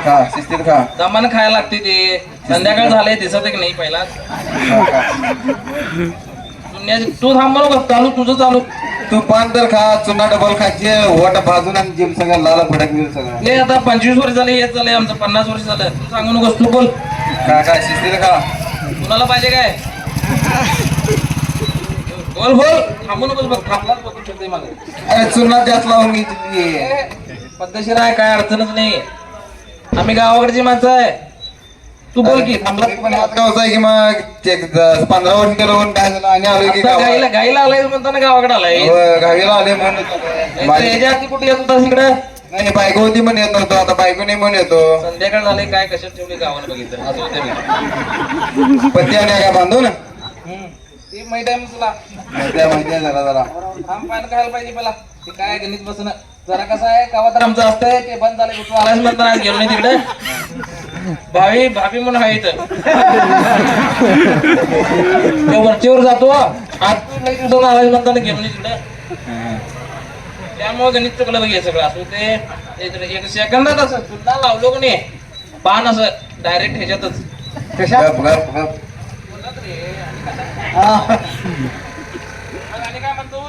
Speaker 1: खा शिस्तीत खा
Speaker 6: दमानं खायला लागते ते. संध्याकाळ झालंय दिसत की नाही पहिला. तू थांब नको. चालू तुझं चालू.
Speaker 1: तू पान तर खा चुना डबल खायचे वट भाजून आणि जिम सगळं लाल भडक मिळेल सगळं
Speaker 6: हे आता 25 वर्ष झाले. हेच झालंय आमचं 50 वर्ष झालं. तू सांगू नकोस. तू बोल.
Speaker 1: काय शिस्तीत खा
Speaker 6: कुणाला पाहिजे काय? बोल बोल थांबू नकोस बघ थांबलाच बघू शकते मला
Speaker 1: अरे चुना त्यात लावून घेतली
Speaker 6: पद्धतशीर आहे काय अडचणच नाही आम्ही गावाकडची माणसं आहे तू बोल की थांबला
Speaker 1: पण हात गावचा आहे की मग ते 15 वर्ष केलं म्हणून काय झालं आणि आलो की गावात.
Speaker 6: गाईला गाईला आलाय म्हणताना गावाकडे आलाय
Speaker 1: गावीला आले म्हणून
Speaker 6: याच्या आधी कुठे येत होता इकडे
Speaker 1: नाही बायको होती म्हणून येत नव्हतो आता बायको नाही म्हणून येतो
Speaker 6: संध्याकाळ झाले काय कशात ठेवली गावाला बघितलं असं होतं मी.
Speaker 1: पत्ती आणि काय बांधून
Speaker 6: ते माहित आहे मग तुला
Speaker 1: माहिती आहे जरा
Speaker 6: थांब पाहिलं खायला पाहिजे पहिला ते काय गणित बसणं जरा कसं आहे गावात तर आमचं असतंय ते बंद झालं तू आलायच म्हणताना आज गेलो नाही तिकडे भावी भाभी म्हणून आहे इथं ते वरचीवर जातो आज तू लई दिवसानं आलायच म्हणताना गेलो नाही तिकडे त्यामुळे गणित चुकलं बघ हे सगळं असं ते एक सेकंदात असं पुन्हा लावलो का नाही पान असं डायरेक्ट ह्याच्यातच
Speaker 1: गप गप गप
Speaker 6: मग आणि काय म्हणतो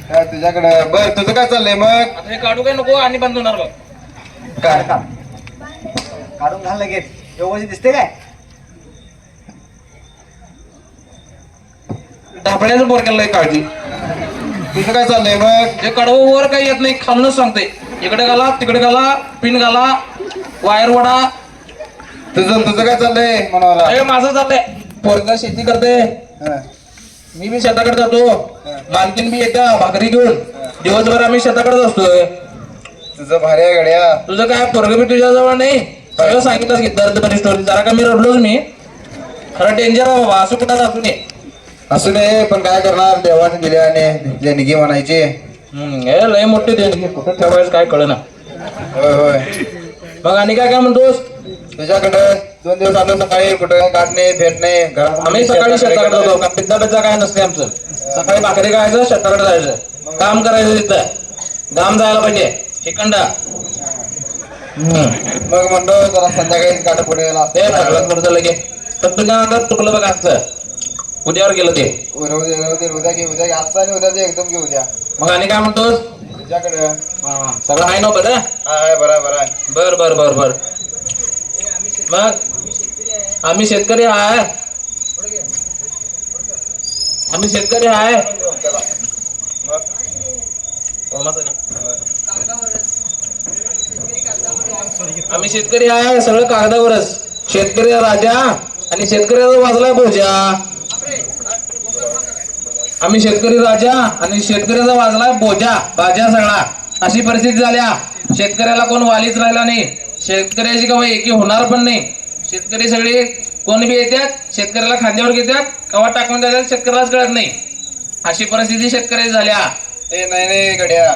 Speaker 1: काय तुझ्याकडे बर तुझं काय चाललंय मग
Speaker 6: आता हे काढू काय नको आणि बंद होणार बघ
Speaker 1: काय
Speaker 4: काढून घाल लगेच व्यवस्थित दिसते काय
Speaker 6: ढापड्याचं पोरक्याला लई काळजी
Speaker 1: तुझं काय चाललंय मग
Speaker 6: जे कडवं वर काही येत नाही खालूनच सांगते इकडे घाला तिकडे घाला पिन घाला वायर वडा
Speaker 1: तुझं काय चाललंय मनाला
Speaker 6: हे माझं चाललंय पोरगा शेती करते मी बी शेताकडे जातो मालकीन बी येत्या भाकरी घेऊन दिवसभर आम्ही शेताकडेच असतोय
Speaker 1: तुझं भारी आहे गड्या
Speaker 6: तुझं काय पोरग बी तुझ्या जवळ नाही सगळं सांगितलंच की दर्द बरी स्टोरी जरा का मी रडलोच मी खरं डेंजर आहे बाबा असं कुठं असू नये
Speaker 1: असू नये पण काय करणार देवाने दिल्याने देणगी म्हणायची
Speaker 6: हे लय मोठी देणगी कुठं ठेवायचं काय कळना
Speaker 1: होय होय
Speaker 6: मग आणि काय काय म्हणतोस
Speaker 1: तुझ्याकडं 2 दिवस आलो सकाळी कुठं काढणे भेटणे घरात
Speaker 6: आम्ही सकाळी शेताकडे जातो का पिझ्झा पिझ्झा काय नसते आमचं सकाळी भाकरी खायचं शेताकडे जायचं काम करायचं तिथं घाम जायला पाहिजे शिकंडा
Speaker 1: मग म्हणतो जरा संध्याकाळी काढ पुढे
Speaker 6: ते सगळ्यात बरोबर लगे तर तुझ्या अंगात चुकलं बघ आजचं उद्यावर गेलं ते
Speaker 1: उद्या घे उद्या आजचा आणि उद्या ते एकदम घे उद्या
Speaker 6: मग आणि काय म्हणतोस
Speaker 1: तुझ्याकडे
Speaker 6: सगळं आहे ना बरं
Speaker 1: आहे बरं आहे
Speaker 6: बर बर बर बर मग आम्ही शेतकरी आहे आम्ही शेतकरी आहे आम्ही शेतकरी आहे सगळं कागदावरच शेतकरी राजा आणि शेतकऱ्याचा वाजलाय बोजा आम्ही शेतकरी राजा आणि शेतकऱ्याचा वाजलाय बोजा बाजा सगळा अशी परिस्थिती झाल्या शेतकऱ्याला कोण वालीच राहिला नाही शेतकऱ्याची कवा एकी होणार पण नाही शेतकरी सगळे कोण बी येतात शेतकऱ्याला खांद्यावर घेतात कवा टाकून देतात शेतकऱ्यालाच कळत नाही अशी परिस्थिती शेतकऱ्याची झाल्या
Speaker 1: ए नाही गड्या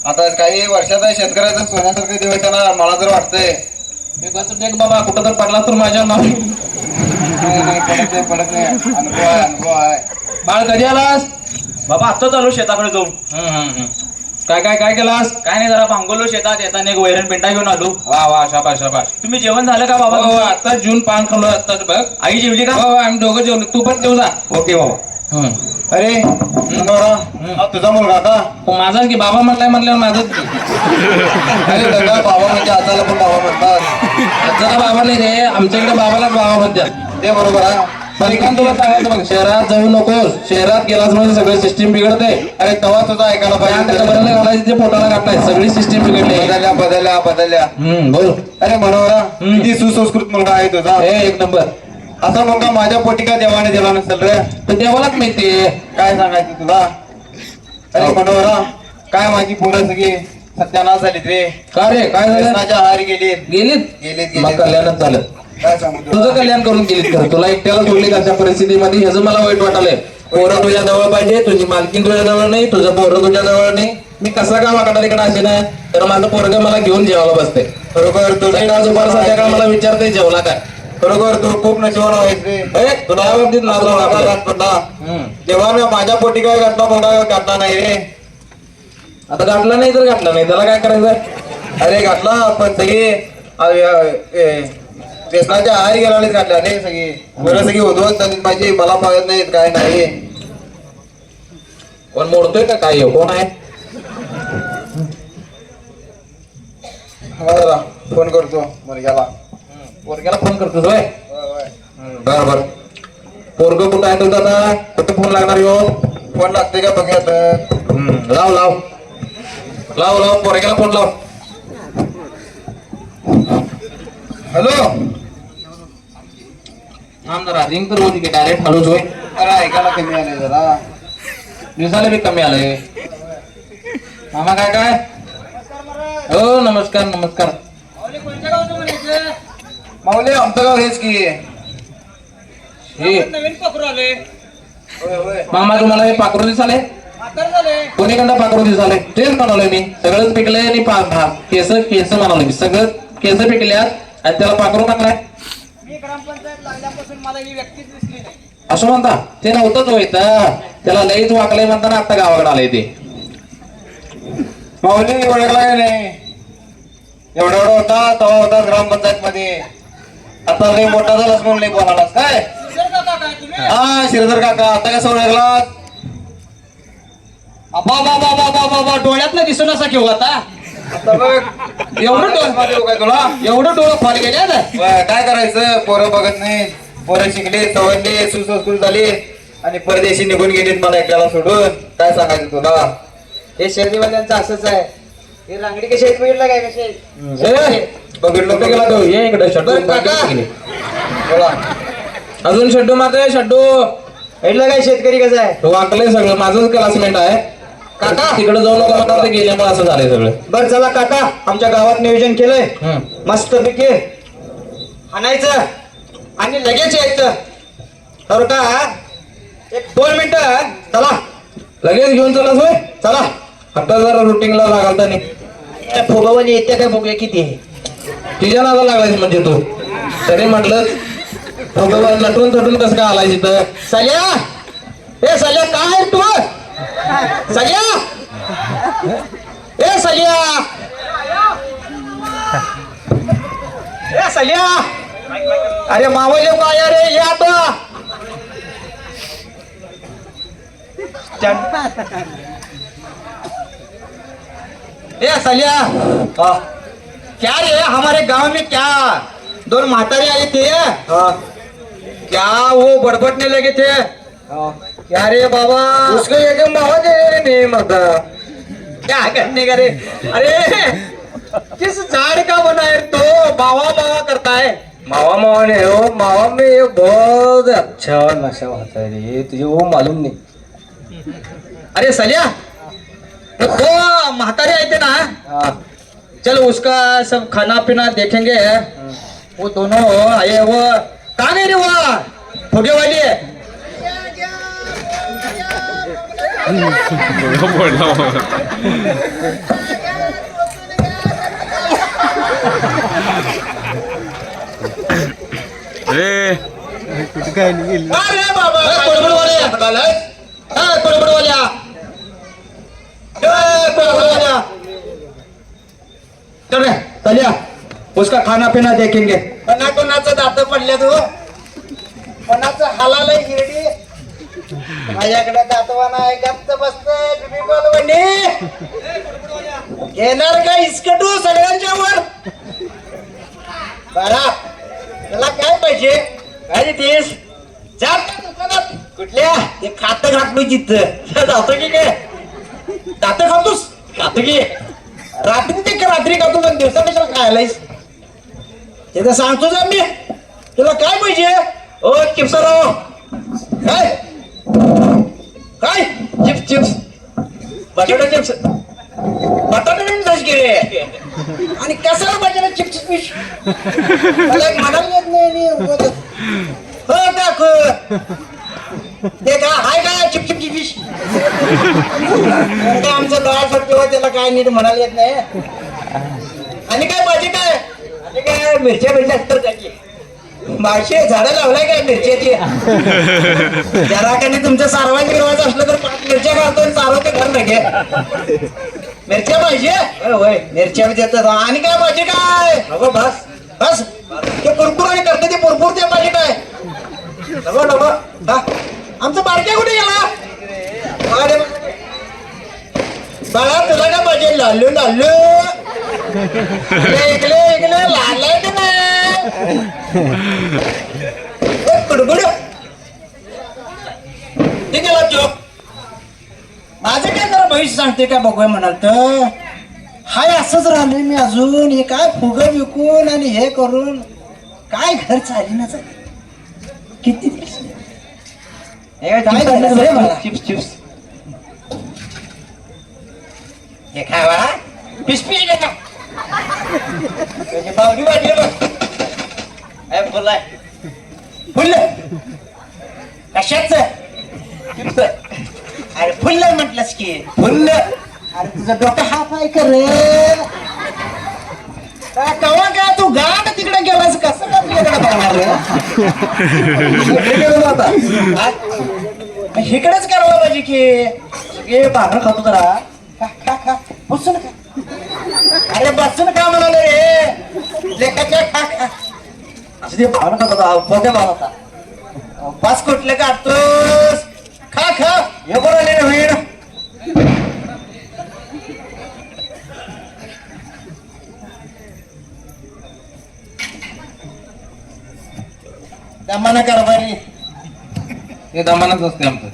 Speaker 1: आता काही वर्षात आहे शेतकऱ्याचं सोन्यासारखं दिवस त्याला मला तर वाटतंय
Speaker 6: एक बाबा कुठं तर पडला तर माझ्या नाव
Speaker 1: नाही पडत नाही अनुभव आहे
Speaker 6: बाळ कधी आलास
Speaker 5: बाबा आता चालू शेताकडे जाऊन
Speaker 6: काय काय काय केलास
Speaker 5: काय नाही जरा भांगोलो शेतात येताना एक वैरण पेंटा घेऊन आलो
Speaker 6: वा वा शाबाश शाबाश
Speaker 5: तुम्ही जेवण झालं का बाबा
Speaker 6: हो आता जून पान खाल्लो आताच बघ
Speaker 5: आई जेवली का
Speaker 6: हो आम्ही दोघं जेवलो तू पण जेव जा
Speaker 5: ओके बाबा
Speaker 1: अरे हा तुझा मुलगा का
Speaker 6: माझाच की बाबा म्हणलाय म्हणल्यावर माझाच की
Speaker 1: अरे दादा बाबा म्हणजे आजाला पण बाबा म्हणतात
Speaker 6: आजचा बाबा नाही रे आमच्याकडे बाबालाच बाबा म्हणतात
Speaker 1: ते बरोबर आहे
Speaker 6: परिकान तुला सांगायचं बघ शहरात जाऊ नकोस शहरात गेलास म्हणजे सगळी सिस्टीम बिघडते
Speaker 1: अरे तवा तुझा ऐकायला पाहिजे
Speaker 6: बरं घालायची ते पोटाला घातलाय सगळी सिस्टीम बिघडली
Speaker 1: बदलल्या
Speaker 6: बोल
Speaker 1: अरे मनोहरा किती सुसंस्कृत मुलगा आहे तुझा
Speaker 6: हे एक नंबर
Speaker 1: असा मुलगा माझ्या पोटी का देवाने दिला नसेल रे
Speaker 6: तर देवालाच माहिती
Speaker 1: काय सांगायचं तुला अरे मनोहरा काय माझी पोरं सगळी सत्यानाश झालीत रे
Speaker 6: का रे काय झालं
Speaker 1: व्यसनाच्या आहारी गेलीत
Speaker 6: गेलीत मग कल्याणच झालं
Speaker 1: काय सांगू तुला?
Speaker 6: तुझं कल्याण करून गेलीत खरं तुला एकट्याला सोडली अशा परिस्थितीमध्ये ह्याचं मला वाईट वाटायलंय पोरं तुझ्या जवळ पाहिजे तुझी मालकीन तुझ्या जवळ नाही तुझं पोरं तुझ्या जवळ नाही मी कसा का वाकडा तिकडे असे नाही तर माझं पोरग मला घेऊन जेवायला बसते
Speaker 1: खरोखर तू
Speaker 6: दुपार संध्याकाळ मला विचारते जेवला काय
Speaker 1: खरोखर तू खूप नशिबान आहेस रे
Speaker 6: तुला या बाबतीत नाद लागला.
Speaker 1: तेव्हा मी माझ्या पोटी काय घातला मुलगा घातला नाही रे
Speaker 6: आता गाठला नाही तर गाठला नाही त्याला काय करायचं
Speaker 1: अरे घातला पण सगळी व्यसनाच्या आहारी गेला घातल्या रे सगळी मुलं सगळी उद्ध्वस्त पाहिजे मला पाहत नाहीत काय नाही
Speaker 6: कोण मोडतोय का काय हो? कोण आहे
Speaker 1: फोन करतो मुलग्याला
Speaker 6: पोरग्याला फोन करतोस होय बर बर पोरग कुठं आहे तुझं आता कुठं फोन लागणार हो
Speaker 1: फोन लागते का बघूया तर.
Speaker 2: लाव लाव लाव लाव पोरग्याला फोन लाव.
Speaker 1: हॅलो.
Speaker 2: जरा रिंग तर होती की डायरेक्ट हॅलोच होय.
Speaker 1: अरे ऐकायला कमी आले जरा.
Speaker 2: दिवसाला बी कमी आलंय. मामा काय काय हो नमस्कार नमस्कार.
Speaker 1: माऊली आमचं गाव हेच की.
Speaker 2: हे
Speaker 4: नवीन पकरू आले
Speaker 1: होय होय.
Speaker 2: मामा तुम्हाला हे पाखरू दिसाले. कोणीकडं पाखरू दिसाले तेच म्हणालोय मी. सगळंच पिकलंय आणि केस केस म्हणालोय मी. सगळं केस पिकल्यात आणि त्याला पाखरू टाकलाय.
Speaker 4: मी ग्रामपंचायत लागल्यापासून मला ही व्यक्तीच दिसली नाही.
Speaker 2: असं म्हणता ते नव्हतंच होय त्याला लईच वाकलंय म्हणताना आता गावाकडे आलंय ते.
Speaker 1: माऊली ओळखला नाही. एवढा एवढा होता तेव्हा होता ग्रामपंचायत मध्ये. आता लई मोठा झालास म्हणून लई बोलालास काय. हा श्रीधर काका आता कसं ओळखला.
Speaker 6: बाबा डोळ्यातनं दिसून असा घेऊ आता.
Speaker 1: आता बघ
Speaker 6: एवढं डोळं
Speaker 1: मध्ये काय तुला.
Speaker 6: एवढं डोळं फॉल गेले
Speaker 1: काय करायचं पोरं बघत नाही. पोरं शिकले सवरले सुसंस्कृत झाली आणि परदेशी निघून गेलीत मला एकट्याला सोडून. काय सांगायचं तुला.
Speaker 6: हे शहरीवाल्यांचं असंच आहे. हे रांगडी कशी आहेत बघितलं काय कशी आहेत?
Speaker 1: बघितलं
Speaker 2: कुठे गेला तो ये इकडे शड्डू
Speaker 6: बरं, काका.
Speaker 1: बोला.
Speaker 2: अजून शड्डू मारतोय शड्डू.
Speaker 6: बघितलं काय शेतकरी कसं आहे?
Speaker 2: तो वाकलंय सगळं. माझंच क्लासमेट आहे.
Speaker 6: काका.
Speaker 2: तिकडे जाऊ नका म्हणा ते गेल्यामुळे असं झालंय सगळं.
Speaker 6: बर चला काका आमच्या गावात नियोजन केलंय. मस्त पैकी आणायचं आणि लगेच यायचं. तर का एक 2 मिनिटं चला.
Speaker 2: लगेच घेऊन चला होय.
Speaker 6: चला
Speaker 2: आता जरा रुटीनला लागाल तर नाही.
Speaker 6: फुगावाली येते काय बघूया किती आहे.
Speaker 2: तिच्या नादा लागलायस म्हणजे तू. तरी म्हटलं नटून तटून कसं काय आलाय तिथं.
Speaker 6: सल्या ए सल्या काय तू सल्या ए सल्या ए सल्या अरे मावले काय रे या आता. ए सल्या क्या रे हमारे गांव में क्या 2 महातारे आए थे. क्या वो बड़बड़ने लगे थे. क्या रे बाबा
Speaker 1: उसको एक मावा दे रे नहीं मरता.
Speaker 6: क्या करने का रे. अरे किस झाड़ का बना है तो बावा बावा करता है.
Speaker 1: मावा मावा नहीं हो. मावा में एक बहुत अच्छा नशा होता है रे. तुझे वो मालूम नहीं.
Speaker 6: अरे सलिया वो महातारे आए थे ना. चलो उसका सब खाना पीना देखेंगे. वो दोनों आए वो कहाँ गए रे वो फुगे वाली है. अरे बाबा कोडबड वाल्या चल रे चलिया उसका खाना पीना देखेंगे.
Speaker 1: कोणाचं दात पडल्या तू. कोणाचं हालाला हिरडी. माझ्याकडे दातवाना आहे. गप्प बसतोय तुम्ही बोलवणी घेणार का इस्कटू सगळ्यांच्या वर. बरा त्याला काय पाहिजे. काय देतेस. जा दुकानात. कुठल्या ते खातं घातलो जिथं जातो की काय. दात खातोस. खातो की रात्री ते रात्री खातो पण दिवसा कशाला खायलायस. ते तर सांगतो जा मी. तुला काय पाहिजे. ओ चिप्सराव काय काय चिप्स चिप्स बटाटा चिप्स. बटाटा चिप्स गे आणि कशाला पाहिजे चिप्स फिश. मला एक म्हणायला येत नाही. हो काकू ते का हाय काय चिप चिप फिश. आमचं डाळ सत्य त्याला काय नीट म्हणायला येत नाही. आणि काय पाहिजे काय. आणि काय मिरच्या मिरच्या असतात त्याची. माशे झाडं लावलाय काय मिरच्याची. जरा काही तुमचं सारवायचं गिरवायचं असलं तर 5 मिरच्या घालतो आणि सारवते घर नये. मिरच्या पाहिजे. होय मिरच्या देतात. आणि काय पाहिजे काय. अगं बस बस ते पुरपूर आणि करते ते पुरपूर ते पाहिजे काय. डबा डबा आमचं बारक्या कुठे गेला. बाळा तुला काय पाहिजे. लालू लालू इकडे इकडे लालाय का नाही. कुडकुड ठीक आहे चोप माझं काय जरा भविष्य सांगते काय बघूया म्हणाल तर हाय असंच राहिलोय मी अजून हे काय फुगं विकून आणि हे करून काय घर चालेनाच किती दिवस? काय झालं रे मला?
Speaker 6: चिप्स चिप्स
Speaker 1: हे खावा पिशपी आहे का त्याची पावली वाटली बघ फुलाय फुललं कशाच अरे फुललं म्हटलंस की फुललं अरे तुझं डोकं हा पाय कर रे कवा काय तू गाठ तिकडे गेलास कसं का तुझ्याकडे बघणार रे इकडेच करायला पाहिजे की सगळे भाकर खातो जरा खा खा खा बसून खा अरे बसून खा म्हणाले रे लेखाच्या खा खा असं ते भावना खात होता पोट्या भाव होता पाच कुठले काढतोस खा खा हे बरं आले होईल दमाना कारभारी
Speaker 2: हे दमानच असते आमचं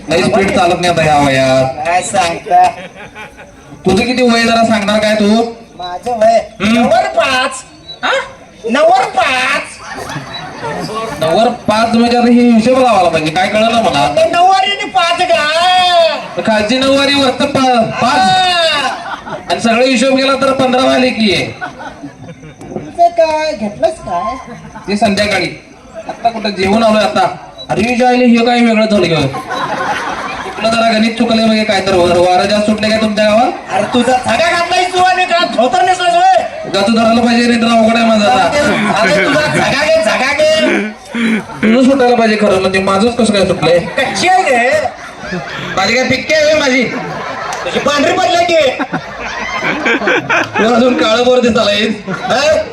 Speaker 2: लई स्पीड चालत नाही आता ह्या वयात.
Speaker 1: काय सांगता
Speaker 2: तुझं किती वय जरा सांगणार काय तू?
Speaker 1: माझं वय
Speaker 2: हम्म.
Speaker 1: 9/5 9/5
Speaker 2: 9/5 म्हणजे आता ही हिशोब लावायला पाहिजे काय कळलं ना मला
Speaker 1: 9/5 काय
Speaker 2: खालची 9 वरत 5 आणि सगळे हिशोब गेला तर 15 वाले की आहे.
Speaker 1: तुझं काय घेतलंस काय
Speaker 2: ते संध्याकाळी आता कुठं जेवून आलोय आता. अरे जायले हे काय वेगळं झालं ग चुकलं जरा गणित चुकले म्हणजे काय तर वारं जास्त सुटले काय तुमच्या गावात?
Speaker 1: अरे तुझा झगा घातलायस तू आणि का धोतर नेसलास होय
Speaker 2: गातू धरायला पाहिजे नाही तर अवघड आहे माझा आता.
Speaker 1: अरे तुझा झगा घे
Speaker 2: तुझं सुटायला पाहिजे खरं म्हणजे माझंच कसं काय सुटलंय?
Speaker 1: कच्ची आहे रे
Speaker 2: माझी काय पिक्के आहे माझी
Speaker 1: तुझी पांढरी पडली की
Speaker 2: तू अजून काळं बोर दिसायला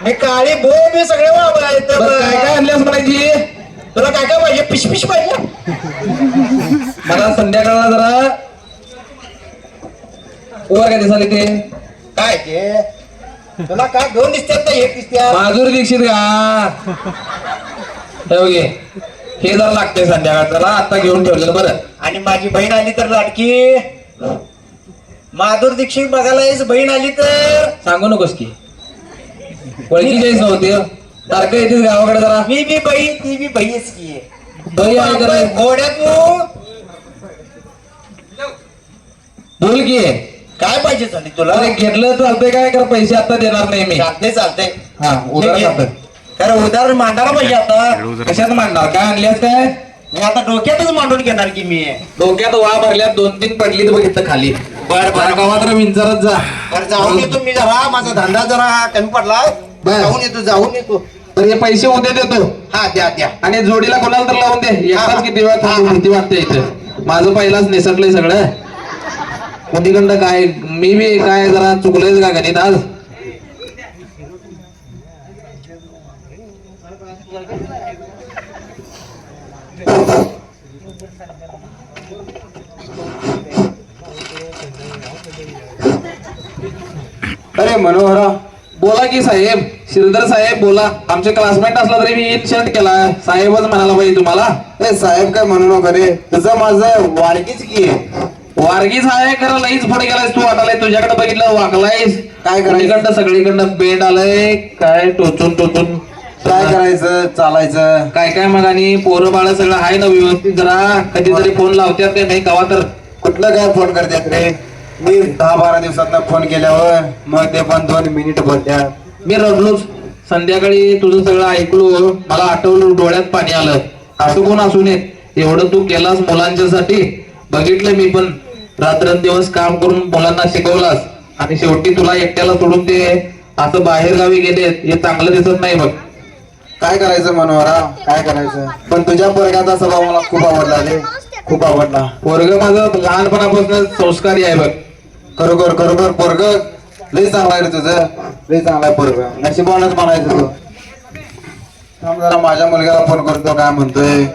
Speaker 1: मी काळी बो मी सगळे वापरायचे
Speaker 2: काय काय आणल्यास म्हणायची
Speaker 1: तुला काय काय पाहिजे पिशपिश पाहिजे
Speaker 2: मला संध्याकाळला जरा वर काय दिसाले ते
Speaker 1: काय ते तुला काय दोन दिसतात ना एक दिसत्या
Speaker 2: माधुरी दीक्षित का हे बघे हे जरा लागते संध्याकाळला आता घेऊन ठेवलेलं बरं.
Speaker 1: आणि माझी बहीण आली तर लाडकी माधुर दीक्षित बघायला यायच बहीण आली तर
Speaker 2: सांगू नकोस की ओळखी जायच नव्हती सारखं येतेस गावाकडे जरा
Speaker 1: मी बी बहीण ती बी बहीणच की
Speaker 2: दही आहे जरा
Speaker 1: घोड्या तू
Speaker 2: बोल की
Speaker 1: काय पाहिजे झाली तुला
Speaker 2: अरे घेतलं चालतंय काय कर पैसे आता देणार नाही मी.
Speaker 1: चालते चालते
Speaker 2: हा उधार खातं.
Speaker 1: खरं उदाहरण मांडायला पाहिजे आता
Speaker 2: कशात मांडणार काय आणल्यास काय
Speaker 1: मी आता डोक्यातच मांडून घेणार की मी
Speaker 2: डोक्यात वा भरल्यात 2-3 पडली तर बघितलं खाली.
Speaker 1: बर बर
Speaker 2: गावात विंचारत जा.
Speaker 1: बरं जाऊन येतो मी जरा माझा धंदा जरा कमी पडला
Speaker 2: बर.
Speaker 1: जाऊन येतो
Speaker 2: तर हे पैसे उद्या देतो
Speaker 1: हा द्या द्या
Speaker 2: आणि जोडीला कोणाला तर लावून दे एकाच किती वेळा थांबून भीती वाटते इथं माझं पहिलाच निसटलंय सगळं कोणीकडं काय मी बी काय जरा चुकलोय का गणित आज. अरे मनोहरा बोला की साहेब श्रीधर साहेब बोला. आमचे क्लासमेट असला तरी मी इन्शर्ट केला साहेबच म्हणायला पाहिजे तुम्हाला.
Speaker 1: साहेब काय म्हणू नका रे तुझं माझं वारगीच की
Speaker 2: वारगीच आहे खरं लईच पुढे गेलायस तू वाटायला तुझ्याकडे बघितलं वाकलायस
Speaker 1: काय करायचं?
Speaker 2: कोणीकडं सगळीकडनं बेंड आलंय काय टोचून टोचून
Speaker 1: काय करायचं चालायचं
Speaker 2: काय काय मग आणि पोरं बाळ सगळं आहे ना व्यवस्थित जरा कधीतरी फोन लावत्यात काय नाही कवा तर
Speaker 1: कुठलं काय फोन करतात रे मी 10-12 दिवसात फोन केल्यावर मग ते पण 2 मिनिट बोलत्यात.
Speaker 2: मी रडलोच संध्याकाळी तुझं सगळं ऐकलो मला आठवलं डोळ्यात पाणी आलं. असं कोण असू नये एवढं तू केलास मुलांच्यासाठी बघितलं मी पण रात्रंदिवस काम करून मुलांना शिकवलास आणि शेवटी तुला एकट्याला सोडून ते असं बाहेर गावी गेले हे चांगलं दिसत नाही बघ.
Speaker 1: काय करायचं मनोहरा काय करायचं पण तुझ्या पोरग्याचा स्वभाव मला खूप आवडला रे खूप आवडला.
Speaker 2: पोरग माझं लहानपणापासून संस्कारी आहे बघ.
Speaker 1: खरोखर पोरग लय चांगला आहे रे तुझं लय चांगला आहे पोरग नशिबानच म्हणायचं तू. थांब जरा माझ्या मुलग्याला फोन करतो काय म्हणतोय.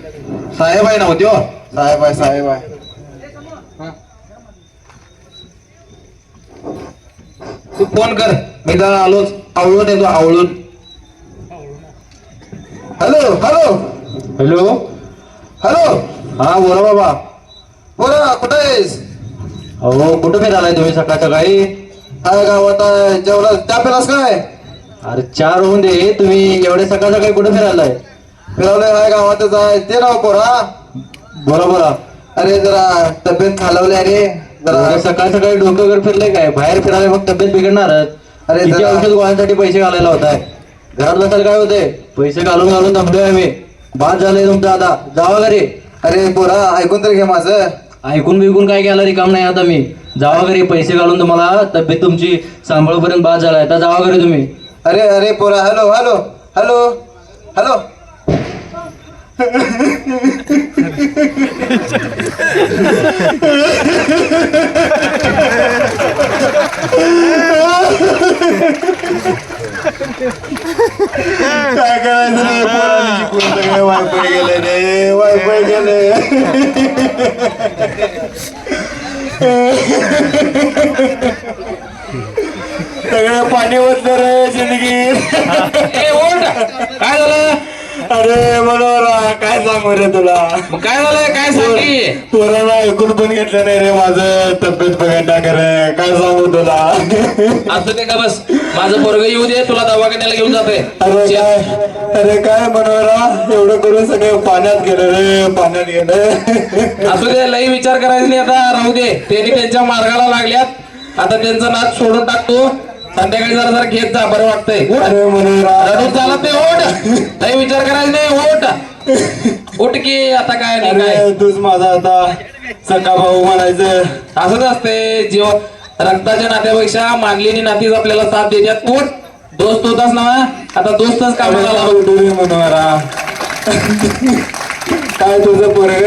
Speaker 2: साहेब आहे ना होती हो
Speaker 1: साहेब आहे
Speaker 2: तू फोन कर मी जरा आलोच आवळून येतो आवळून.
Speaker 1: हॅलो
Speaker 2: हॅलो
Speaker 1: हा बोला बाबा पोरा कुठं आहेस?
Speaker 2: अहो कुठं फिरायलाय तुम्ही सकाळ सकाळी?
Speaker 1: काय गावात आहे? जेवला त्या पेलास काय?
Speaker 2: अरे 4 होऊन दे, तुम्ही एवढे सकाळ सकाळी कुठं फिरायलाय?
Speaker 1: फिरवलंय हाय गावातच आहे ते नाव पोरा.
Speaker 2: बोला बोला.
Speaker 1: अरे जरा तब्येत खालवली रे जरा.
Speaker 2: एवढं सकाळ सकाळी डोकं वगैरे फिरलंय काय? बाहेर फिरायला मग तब्येत बिघडणारच.
Speaker 1: अरे
Speaker 2: किती
Speaker 1: जरा-
Speaker 2: औषध गोळ्यांसाठी पैसे घालायला होताय. घरात बसायला काय होते? पैसे घालून घालून दमलोय आम्ही. बाद झालंय तुमचं आता. जावा घरी.
Speaker 1: अरे पोरा ऐकून तर घे माझं.
Speaker 2: ऐकून बिकून काय केलं रिकाम नाही आता मी. जावा घरी. पैसे घालून तुम्हाला तब्येत तुमची सांभाळूपर्यंत बाद झालाय. आता जावा घरी तुम्ही.
Speaker 1: अरे अरे पोरा हॅलो हॅलो हॅलो हॅलो. काय करायचं रे पोरांनी शिकून सगळे वायफाय गेले रे वायफाय गेले. सगळं पाणी ओतलं रे जिंदगी.
Speaker 5: काय झालं?
Speaker 1: अरे बरोबर काय सांगू रे तुला.
Speaker 5: मग काय झालंय? काय सांगी?
Speaker 1: पोराला ऐकून पण घेतलं नाही रे माझं तब्येत बघायला रे. काय सांगू तुला.
Speaker 5: असं ते का बस. माझं पोरग येऊ दे, तुला दवाखान्याला घेऊन जाते.
Speaker 1: अरे काय मनोहरा एवढं करून सगळे पाण्यात गेलं रे पाण्यात गेलं.
Speaker 5: असू दे, लई विचार करायचा नाही आता. राहू दे, त्यांनी त्यांच्या मार्गाला लागल्यात. आता त्यांचं नाच सोडून टाकतो. संध्याकाळी जरा जरा घेत जा, बरं वाटतंय. उठ.
Speaker 1: अरे मनोहरा
Speaker 5: रडून चालत नाही. ओढ. लई विचार करायचा नाही. ओढ. उठ की आता काय नाही काय.
Speaker 1: अरे तूच माझा आता सखा भाऊ म्हणायचं.
Speaker 5: असंच असते जीव. रक्ताच्या नात्यापेक्षा मानलेली नातीच आपल्याला साथ देतात. उठ. दोस्त होताच ना, आता दोस्तच कामाला लाव.
Speaker 1: उठू रे मनोहरा. काय तुझं पोरग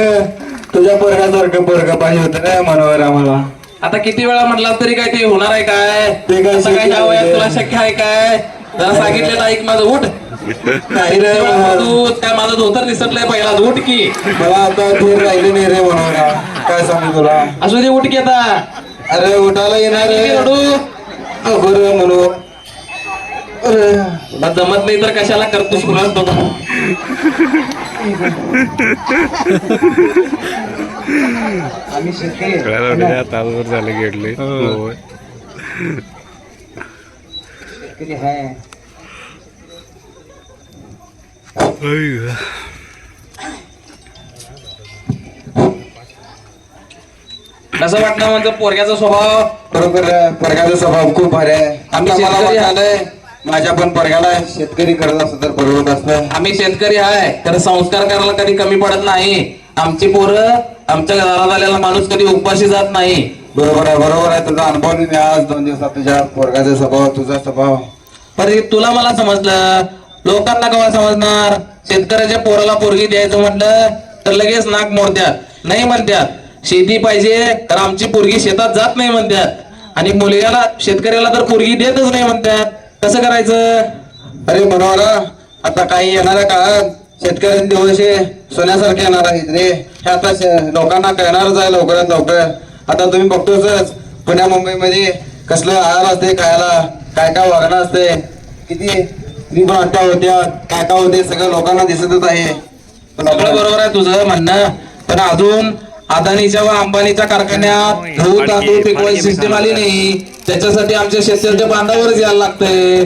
Speaker 1: तुझ्या पोरगासारखं पोरग पाहिजे होतं रे मनोहरा मला.
Speaker 5: आता किती वेळा म्हटलास तरी काय ते होणार आहे काय?
Speaker 1: ते काय
Speaker 5: आता काय
Speaker 1: शक्य
Speaker 5: ह्या वयात
Speaker 1: आहे?
Speaker 5: तुला शक्य आहे काय? जरा सांगितलेलं ऐक माझं. उठ.
Speaker 1: नाही रे
Speaker 5: किती वेळा
Speaker 1: मनोहरा.
Speaker 5: तू काय माझं धोतर दिसतलंय पहिला. उठ की.
Speaker 1: मला आता धीर राहिले नाही रे मनोहरा. काय सांगू तुला.
Speaker 5: असू दे, उठ की आता.
Speaker 1: अरे उठायला येणार
Speaker 5: किती
Speaker 1: रे.
Speaker 5: रडू?
Speaker 1: बरं म्हणू. अरे
Speaker 5: तुला जमत नाही तर कशाला करतोस कुणास बघा.
Speaker 6: आम्ही शेतकरी
Speaker 8: तासभर झाले गेले.
Speaker 6: शेतकरी आहे.
Speaker 5: कसं वाटतं म्हणजे पोरग्याचा स्वभाव?
Speaker 1: बरोबर आहे. पोरगाचा स्वभाव खूप भारी आहे.
Speaker 5: आम्ही
Speaker 1: आता मला
Speaker 5: शेतकरी
Speaker 1: वाटलंय माझ्या पण पोरगाला शेतकरी करत असत तर बरोबर असतं.
Speaker 5: आम्ही शेतकरी आहे तर संस्कार करायला कधी कमी पडत नाही. आमची पोरं आमच्या घरात आलेला माणूस कधी उपाशी जात नाही.
Speaker 1: बरोबर आहे तुझा अनुभव नाही आज 2 दिवसात तुझ्या पोरगाचा स्वभाव तुझा स्वभाव.
Speaker 5: पण तुला मला समजलं, लोकांना केव्हा समजणार? शेतकऱ्याच्या पोराला पोरगी द्यायचं म्हटलं तर लगेच नाक मोडत्यात. नाही म्हणत्यात शेती पाहिजे तर आमची पोरगी शेतात जात नाही म्हणतात. आणि मुलग्याला शेतकऱ्याला तर पोरगी देतच नाही म्हणतात. कसं करायचं?
Speaker 1: अरे मनोहरा आता काही येणाऱ्या काळात शेतकऱ्यांचे दिवस हे सोन्यासारखे येणार आहेत रे. हे आता लोकांना कळणारच आहे लवकरात लवकर. आता तुम्ही बघतोच पुण्या मुंबईमध्ये कसलं आहार असते खायला, काय काय वागणं असते, किती स्त्री पण हत्या होत्या, काय काय होते सगळं लोकांना दिसतच आहे.
Speaker 5: सगळं बरोबर आहे तुझं म्हणणं. पण अजून अदानीच्या व अंबानीच्या कारखान्यात गहू तांदूळ पिकवायची सिस्टीम आली नाही. त्याच्यासाठी आमच्या शेतकऱ्याच्या बांधावरच यायला लागतंय.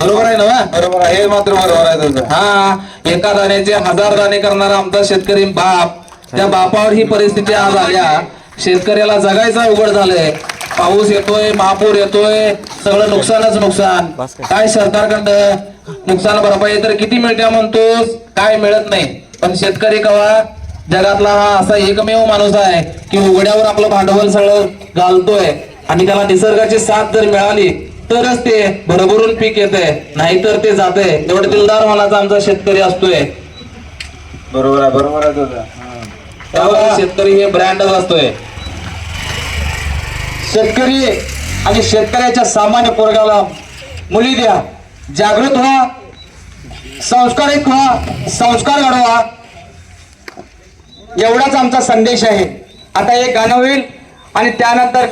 Speaker 5: बरोबर आहे ना?
Speaker 1: बरोबर आहे. हे मात्र बरोबर आहे तुझं.
Speaker 5: हा, एका दाण्याचे 1000 दाणे करणारा आमचा शेतकरी बाप, त्या बापावर ही परिस्थिती आज आल्या. शेतकऱ्याला जगायचं अवघड झालंय. पाऊस येतोय, महापूर येतोय, सगळं नुकसानच नुकसान. काय सरकारकडं नुकसान भरपाई तर किती मिळते म्हणतोस? काय मिळत नाही. पण शेतकरी कवा जगातला हा असा एकमेव माणूस आहे की उघड्यावर आपलं भांडवल सगळं घालतोय. आणि त्याला निसर्गाची साथ जर मिळाली तरच ते भरभरून पीक येते, नाहीतर ते जाते. एवढं दिलदार मनाचा आमचा शेतकरी असतोय.
Speaker 1: बरोबर आहे तुझं.
Speaker 5: त्यामुळे शेतकरी हे ब्रँडच असतोय.
Speaker 6: शेतकरी आणि शेतकऱ्याच्या सामान्य पोरगाला मुली द्या. जागृत व्हा, संस्कारित व्हा, संस्कार घडवा, एवढाच आमचा संदेश आहे. आता एक गाणं होईल आणि त्यानंतर